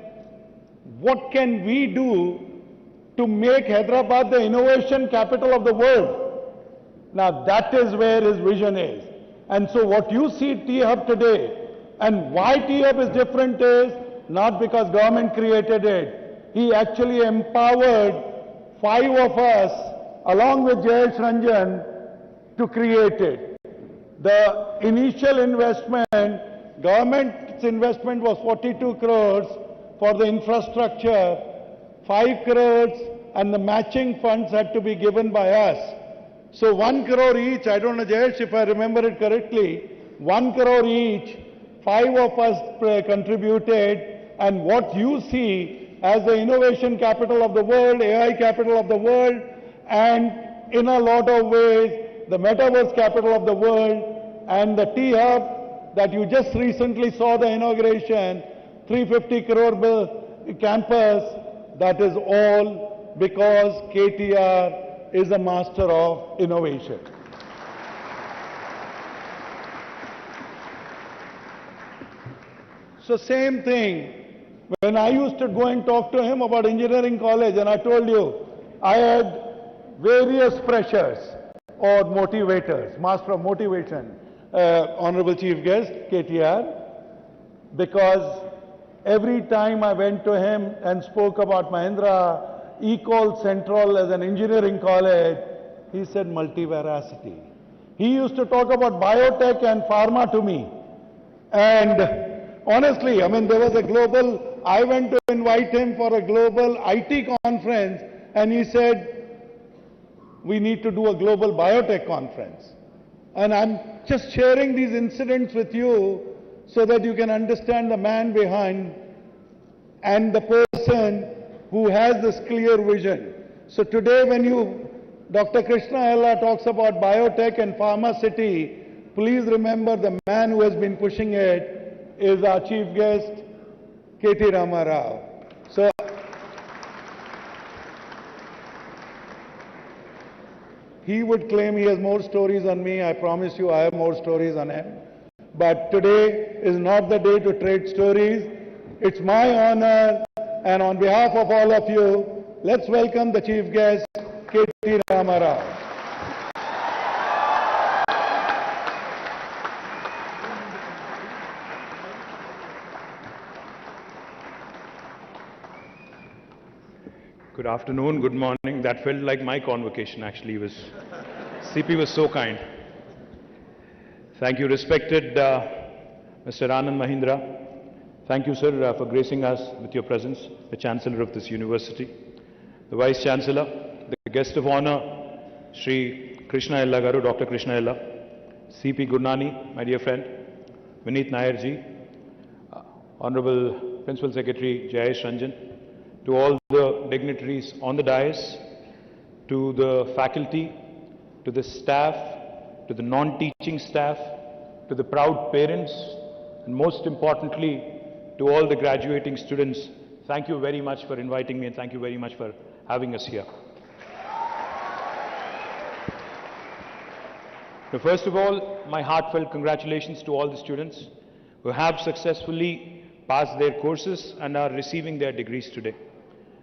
what can we do to make Hyderabad the innovation capital of the world? Now, that is where his vision is. And so what you see T-Hub today, and why T-Hub is different is not because government created it. He actually empowered 5 of us, along with Jayesh Ranjan, to create it. The initial investment, government's investment was 42 crores for the infrastructure, 5 crores, and the matching funds had to be given by us. So 1 crore each, I don't know, Jayesh, if I remember it correctly, 1 crore each, 5 of us contributed, and what you see as the innovation capital of the world, AI capital of the world, and in a lot of ways, the metaverse capital of the world, and the T-Hub that you just recently saw the inauguration, 350 crore campus, that is all because KTR is a master of innovation. So same thing, when I used to go and talk to him about engineering college, and I told you, I had various pressures or motivators, master of motivation, Honorable Chief Guest, KTR, because every time I went to him and spoke about Mahindra Ecole Central as an engineering college, he said multiveracity. He used to talk about biotech and pharma to me. And honestly, I mean, there was a global, I went to invite him for a global IT conference, and he said, we need to do a global biotech conference. And I'm just sharing these incidents with you so that you can understand the man behind and the person who has this clear vision. So today when Dr. Krishna Ella talks about biotech and pharma city, please remember the man who has been pushing it is our chief guest, K.T. Ramarao. So he would claim he has more stories on me. I promise you I have more stories on him. But today is not the day to trade stories. It's my honor, and on behalf of all of you, let's welcome the chief guest, K.T. Ramarao. Good afternoon, good morning. That felt like my convocation actually. CP was so kind. Thank you, respected Mr. Anand Mahindra. Thank you, sir, for gracing us with your presence, the Chancellor of this university, the Vice Chancellor, the guest of honor, Sri Krishna Ella Garu, Dr. Krishna Ella, CP Gurnani, my dear friend, Vineet Nair ji, Honorable Principal Secretary Jayesh Ranjan, to all the dignitaries on the dais, to the faculty, to the staff, to the non-teaching staff, to the proud parents, and most importantly, to all the graduating students, thank you very much for inviting me and thank you very much for having us here. Now, first of all, my heartfelt congratulations to all the students who have successfully passed their courses and are receiving their degrees today.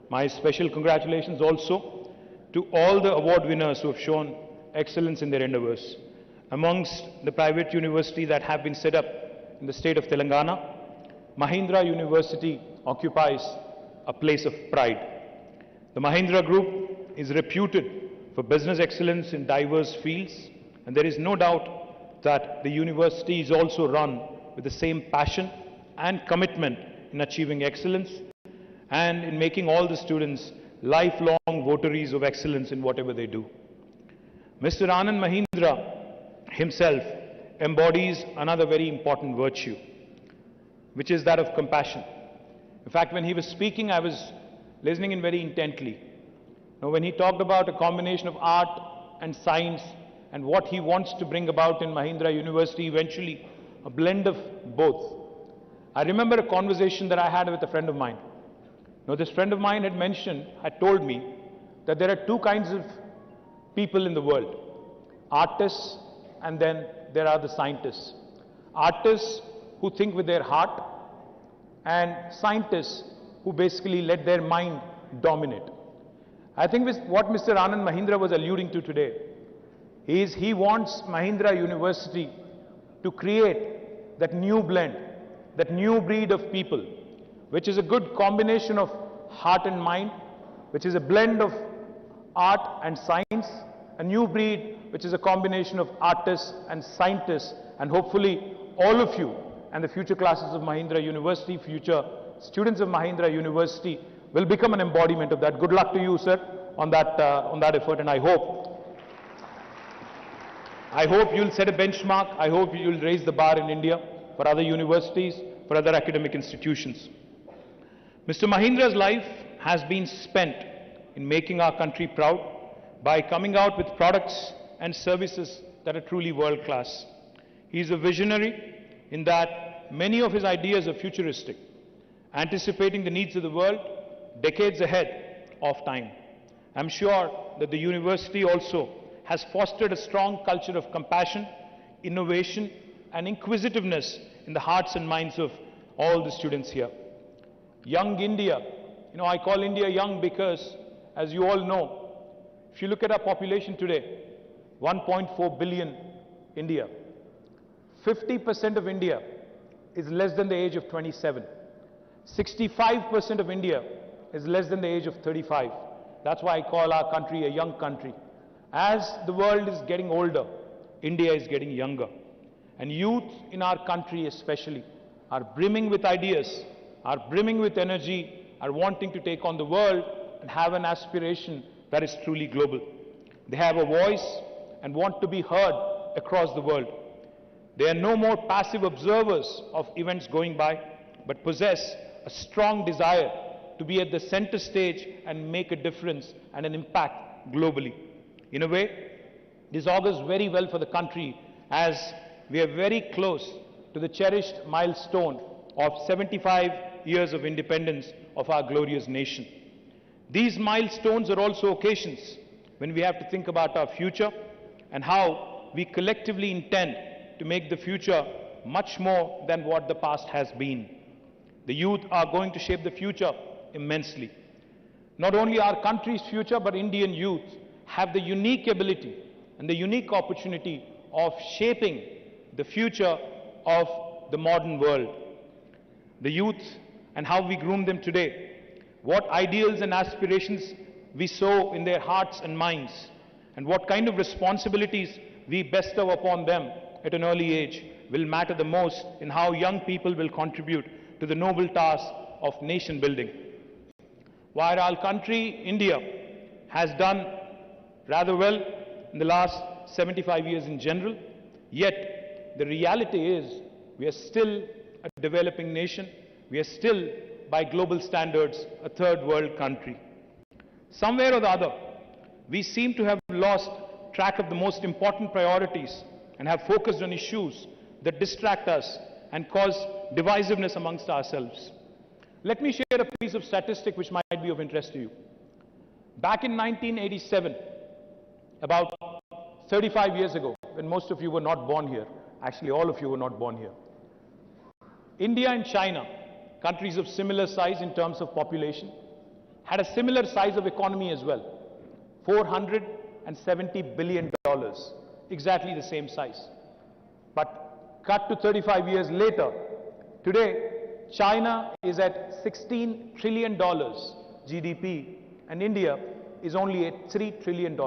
My special congratulations also to all the award winners who have shown excellence in their endeavors. Amongst the private universities that have been set up in the state of Telangana, Mahindra University occupies a place of pride. The Mahindra Group is reputed for business excellence in diverse fields, and there is no doubt that the university is also run with the same passion and commitment in achieving excellence and in making all the students lifelong votaries of excellence in whatever they do. Mr. Anand Mahindra himself embodies another very important virtue, which is that of compassion. In fact, when he was speaking, I was listening in very intently. Now, when he talked about a combination of art and science and what he wants to bring about in Mahindra University, eventually a blend of both. I remember a conversation that I had with a friend of mine. Now, this friend of mine had told me that there are two kinds of people in the world, artists and then there are the scientists. Artists who think with their heart and scientists who basically let their mind dominate. I think what Mr. Anand Mahindra was alluding to today is he wants Mahindra University to create that new blend, that new breed of people, which is a good combination of heart and mind, which is a blend of art and science, a new breed which is a combination of artists and scientists, and hopefully all of you and the future classes of Mahindra University, future students of Mahindra University will become an embodiment of that. Good luck to you, sir, on that effort, and I hope you'll set a benchmark. I hope you'll raise the bar in India for other universities, for other academic institutions. Mr. Mahindra's life has been spent in making our country proud by coming out with products and services that are truly world-class. He is a visionary in that many of his ideas are futuristic, anticipating the needs of the world decades ahead of time. I'm sure that the university also has fostered a strong culture of compassion, innovation, and inquisitiveness in the hearts and minds of all the students here. Young India, I call India young because, as you all know, if you look at our population today, 1.4 billion India, 50% of India is less than the age of 27. 65% of India is less than the age of 35. That's why I call our country a young country. As the world is getting older, India is getting younger. And youth in our country especially are brimming with ideas, are brimming with energy, are wanting to take on the world and have an aspiration that is truly global. They have a voice and want to be heard across the world. They are no more passive observers of events going by, but possess a strong desire to be at the center stage and make a difference and an impact globally. In a way, this augurs very well for the country as we are very close to the cherished milestone of 75 years of independence of our glorious nation. These milestones are also occasions when we have to think about our future and how we collectively intend to make the future much more than what the past has been. The youth are going to shape the future immensely. Not only our country's future, but Indian youth have the unique ability and the unique opportunity of shaping the future of the modern world. The youth and how we groom them today, what ideals and aspirations we sow in their hearts and minds, and what kind of responsibilities we bestow upon them at an early age will matter the most in how young people will contribute to the noble task of nation building. While our country, India, has done rather well in the last 75 years in general, yet the reality is we are still a developing nation. We are still, by global standards, a third world country. Somewhere or the other, we seem to have lost track of the most important priorities and have focused on issues that distract us and cause divisiveness amongst ourselves. Let me share a piece of statistic which might be of interest to you. Back in 1987, about 35 years ago, when most of you were not born here, actually all of you were not born here, India and China, countries of similar size in terms of population, had a similar size of economy as well, $470 billion, exactly the same size. But cut to 35 years later, today China is at $16 trillion GDP and India is only at $3 trillion.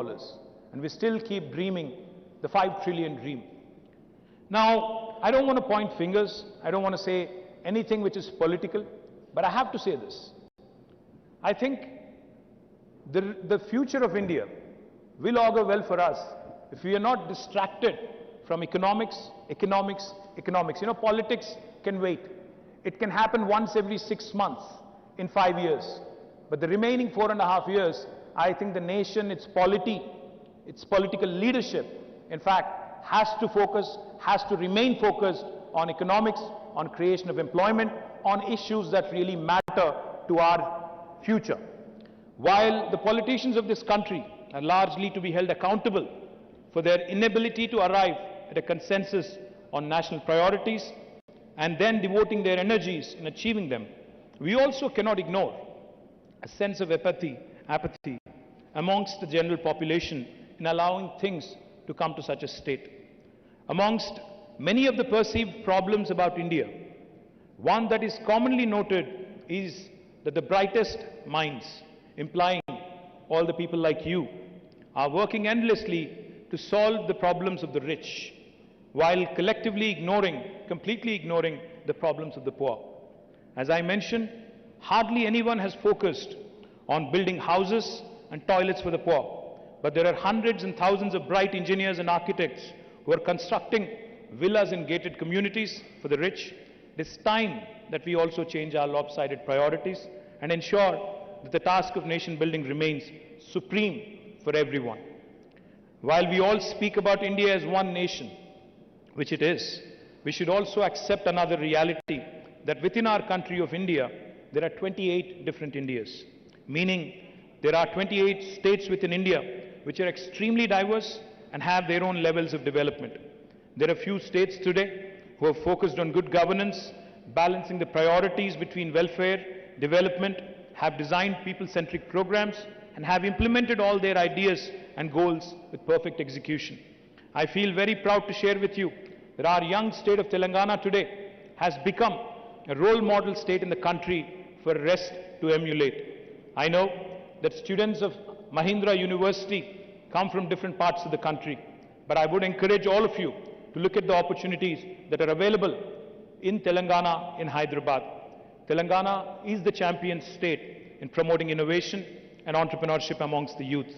And we still keep dreaming the 5 trillion dream. Now, I don't want to point fingers. I don't want to say anything which is political, but I have to say this. I think the future of India will augur well for us if we are not distracted from economics. You know, politics can wait. It can happen once every 6 months in 5 years. But the remaining 4.5 years, I think the nation, its polity, its political leadership, in fact, has to remain focused on economics, on creation of employment, on issues that really matter to our future. While the politicians of this country are largely to be held accountable for their inability to arrive at a consensus on national priorities and then devoting their energies in achieving them, we also cannot ignore a sense of apathy amongst the general population in allowing things to come to such a state. Amongst many of the perceived problems about India, one that is commonly noted is that the brightest minds, implying all the people like you, are working endlessly to solve the problems of the rich, while completely ignoring the problems of the poor. As I mentioned, hardly anyone has focused on building houses and toilets for the poor. But there are hundreds and thousands of bright engineers and architects who are constructing villas in gated communities for the rich. It is time that we also change our lopsided priorities and ensure that the task of nation building remains supreme for everyone. While we all speak about India as one nation, which it is, we should also accept another reality, that within our country of India, there are 28 different Indias, meaning there are 28 states within India which are extremely diverse and have their own levels of development. There are few states today who have focused on good governance, balancing the priorities between welfare, development, have designed people-centric programs, and have implemented all their ideas and goals with perfect execution. I feel very proud to share with you that our young state of Telangana today has become a role model state in the country for the rest to emulate. I know that students of Mahindra University come from different parts of the country, but I would encourage all of you to look at the opportunities that are available in Telangana, in Hyderabad. Telangana is the champion state in promoting innovation and entrepreneurship amongst the youth.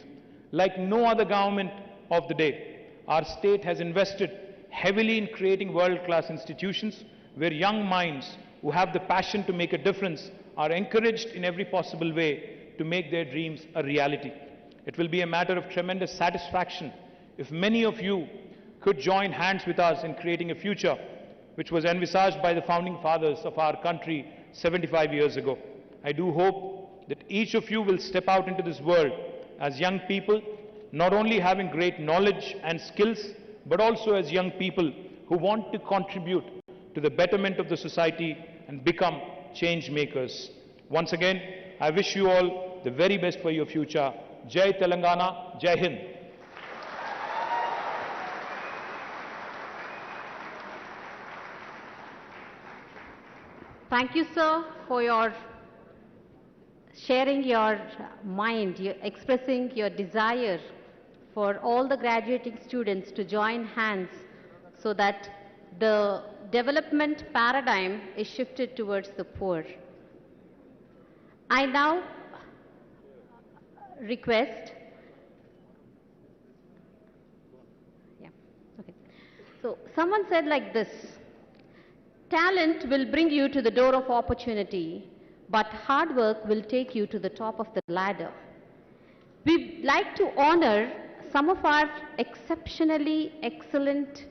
Like no other government of the day, our state has invested heavily in creating world-class institutions where young minds who have the passion to make a difference are encouraged in every possible way to make their dreams a reality. It will be a matter of tremendous satisfaction if many of you could join hands with us in creating a future which was envisaged by the founding fathers of our country 75 years ago. I do hope that each of you will step out into this world as young people, not only having great knowledge and skills, but also as young people who want to contribute to the betterment of the society and become change makers. Once again, I wish you all the very best for your future. Jai Telangana, Jai Hind. Thank you, sir, for your sharing your mind, expressing your desire for all the graduating students to join hands so that the development paradigm is shifted towards the poor. I now request, So someone said like this, talent will bring you to the door of opportunity, but hard work will take you to the top of the ladder. We'd like to honor some of our exceptionally excellent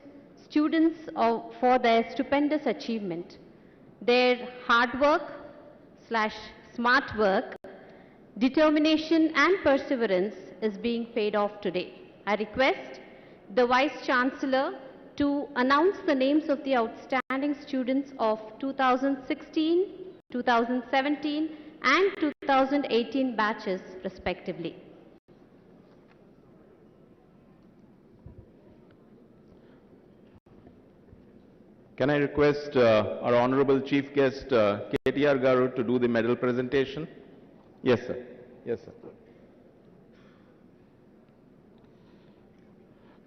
students for their stupendous achievement. Their hard work / smart work, determination and perseverance is being paid off today. I request the Vice Chancellor to announce the names of the outstanding students of 2016, 2017 and 2018 batches respectively. Can I request our Honorable Chief Guest, KTR Garu, to do the medal presentation? Yes, sir. Yes, sir.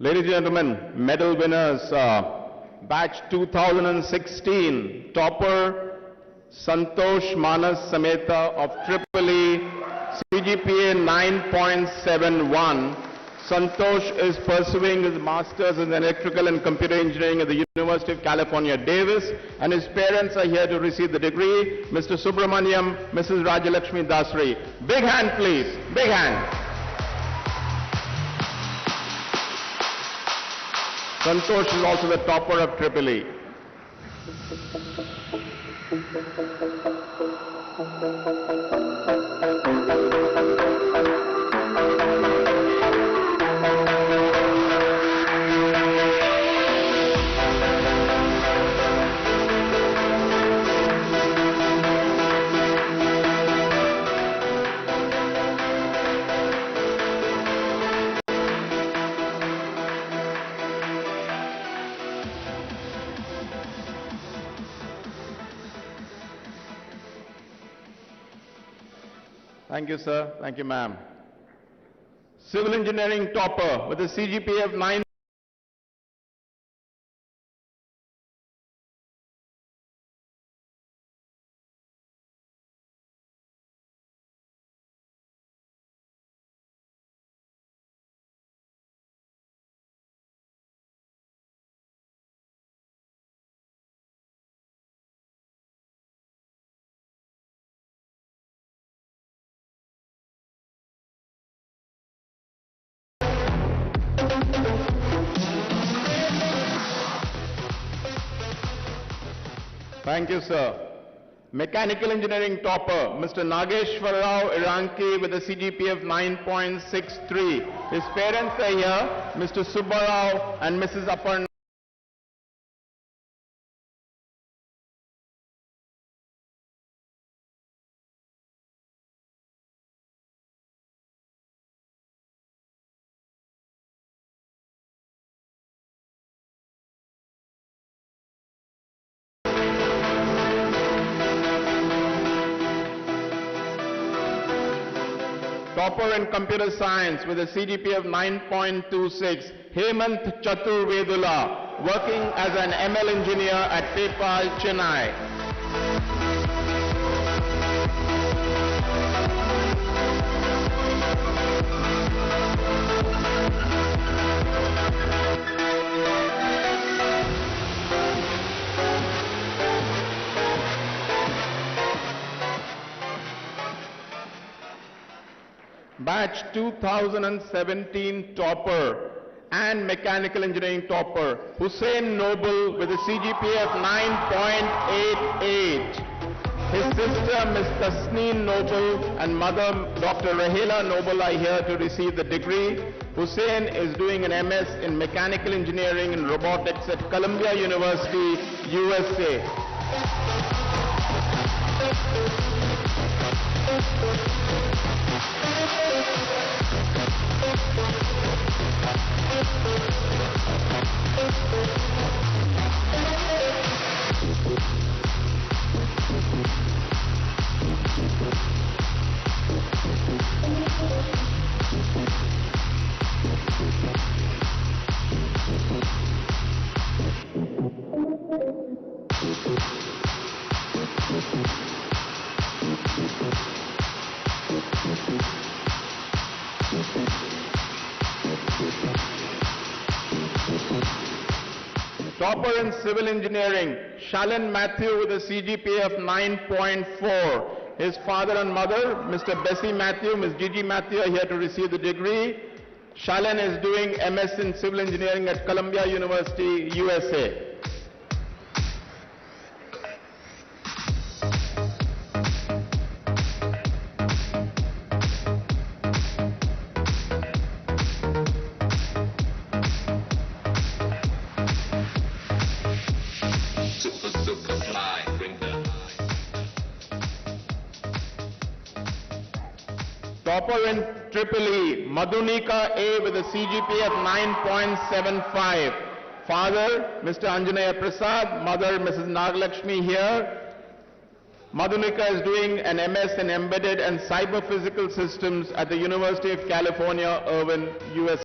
Ladies and gentlemen, medal winners, batch 2016, topper Santosh Manas Sameta of Tripoli, CGPA 9.71. Santosh is pursuing his Masters in Electrical and Computer Engineering at the University of California, Davis, and his parents are here to receive the degree, Mr. Subramaniam, Mrs. Laxmi Dasri. Big hand, please. Big hand. Santosh is also the topper of Tripoli. Thank you, sir. Thank you, ma'am. Civil engineering topper with a CGPA of 9. Thank you, sir. Mechanical engineering topper, Mr. Nageshwar Rao Iranki with a CGPA of 9.63. His parents are here, Mr. Subbarao and Mrs. Aparna. Topper in computer science with a CGPA of 9.26, Hemant Chaturvedula, working as an ML engineer at PayPal, Chennai. Batch 2017 topper and mechanical engineering topper, Hussein Noble with a CGPA of 9.88. His sister, Ms. Tasneen Noble, and mother, Dr. Rahela Noble, are here to receive the degree. Hussein is doing an MS in mechanical engineering and robotics at Columbia University, USA. Topper in civil engineering, Shalin Matthew with a CGPA of 9.4. His father and mother, Mr. Bessie Matthew, Ms. Gigi Matthew, are here to receive the degree. Shalin is doing MS in civil engineering at Columbia University, USA. Topper in Triple E, Madhunika A with a CGPA of 9.75. Father, Mr. Anjanaya Prasad, mother, Mrs. Laxmi here. Madhunika is doing an MS in Embedded and Cyber Physical Systems at the University of California, Irvine, USA.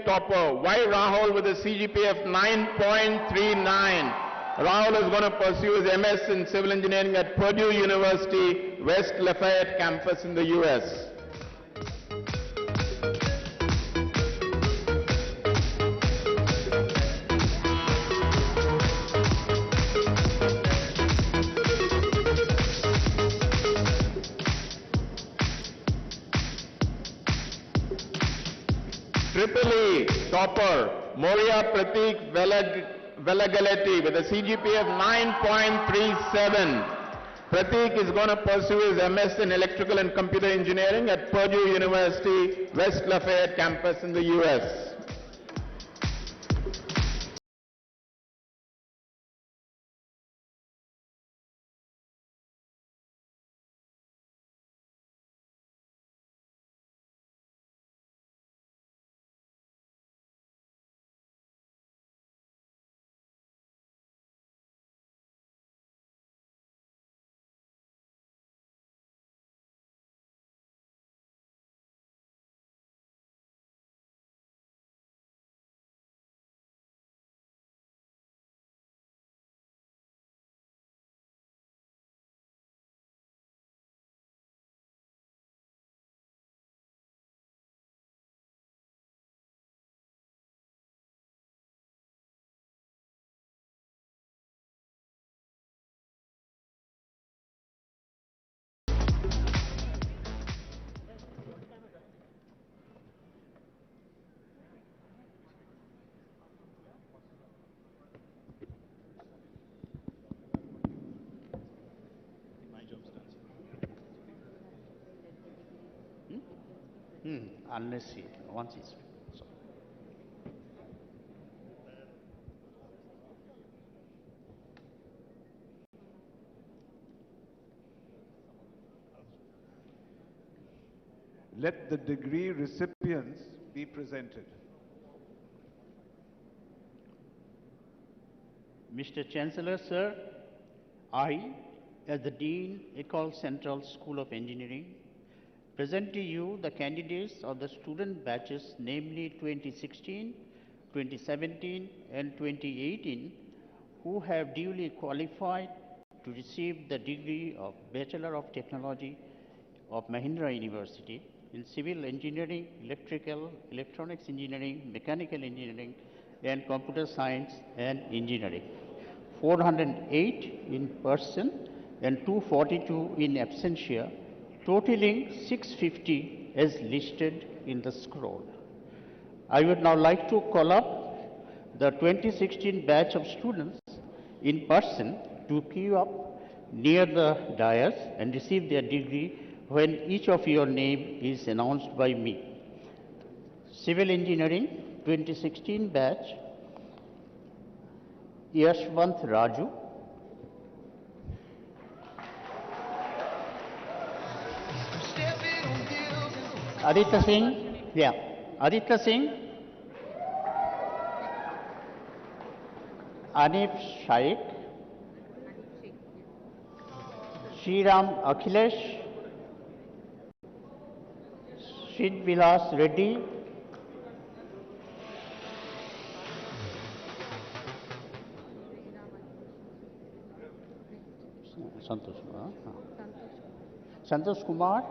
Topper, Y. Rahul with a CGPA of 9.39. Rahul is going to pursue his MS in civil engineering at Purdue University, West Lafayette campus in the US. Triple E, Topper, Moria Pratik Velagaletti with a CGPA of 9.37. Pratik is going to pursue his MS in Electrical and Computer Engineering at Purdue University, West Lafayette campus in the US. Unless he once he's so. Let the degree recipients be presented. Mr. Chancellor, sir, I, as the Dean, Ecole Central School of Engineering, present to you the candidates of the student batches, namely 2016, 2017 and 2018, who have duly qualified to receive the degree of Bachelor of Technology of Mahindra University in Civil Engineering, Electrical, Electronics Engineering, Mechanical Engineering and Computer Science and Engineering. 408 in person and 242 in absentia, totaling 650 as listed in the scroll. I would now like to call up the 2016 batch of students in person to queue up near the dais and receive their degree when each of your name is announced by me. Civil Engineering 2016 batch, Yashwant Raju, Aditya Singh, Aditya Singh, Anif Shaikh, Shriram Akhilesh, Sid Vilas Reddy, Santosh Kumar,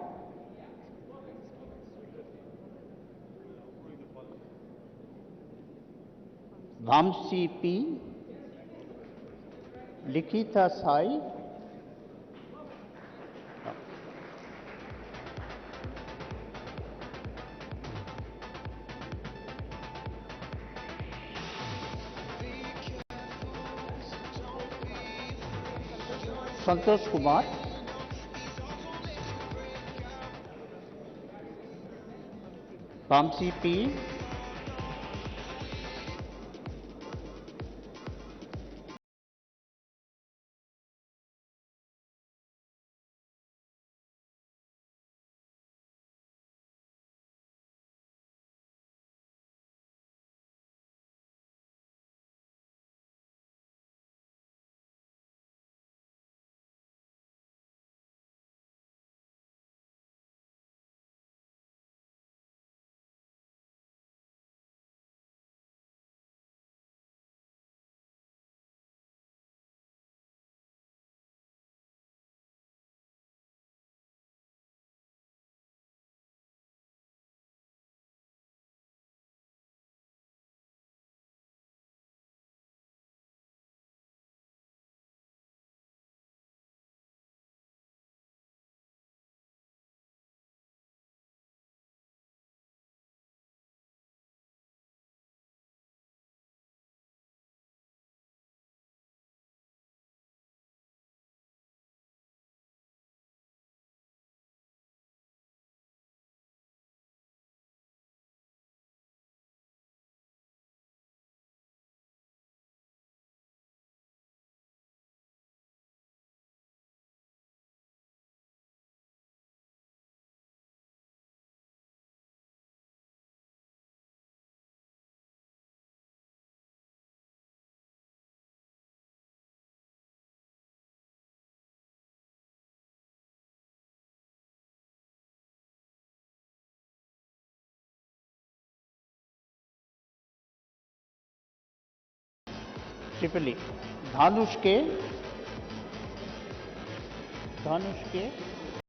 Vamsi P, Likita Sai, Santosh Kumar, Vamsi P, Triple E, Dhanush K,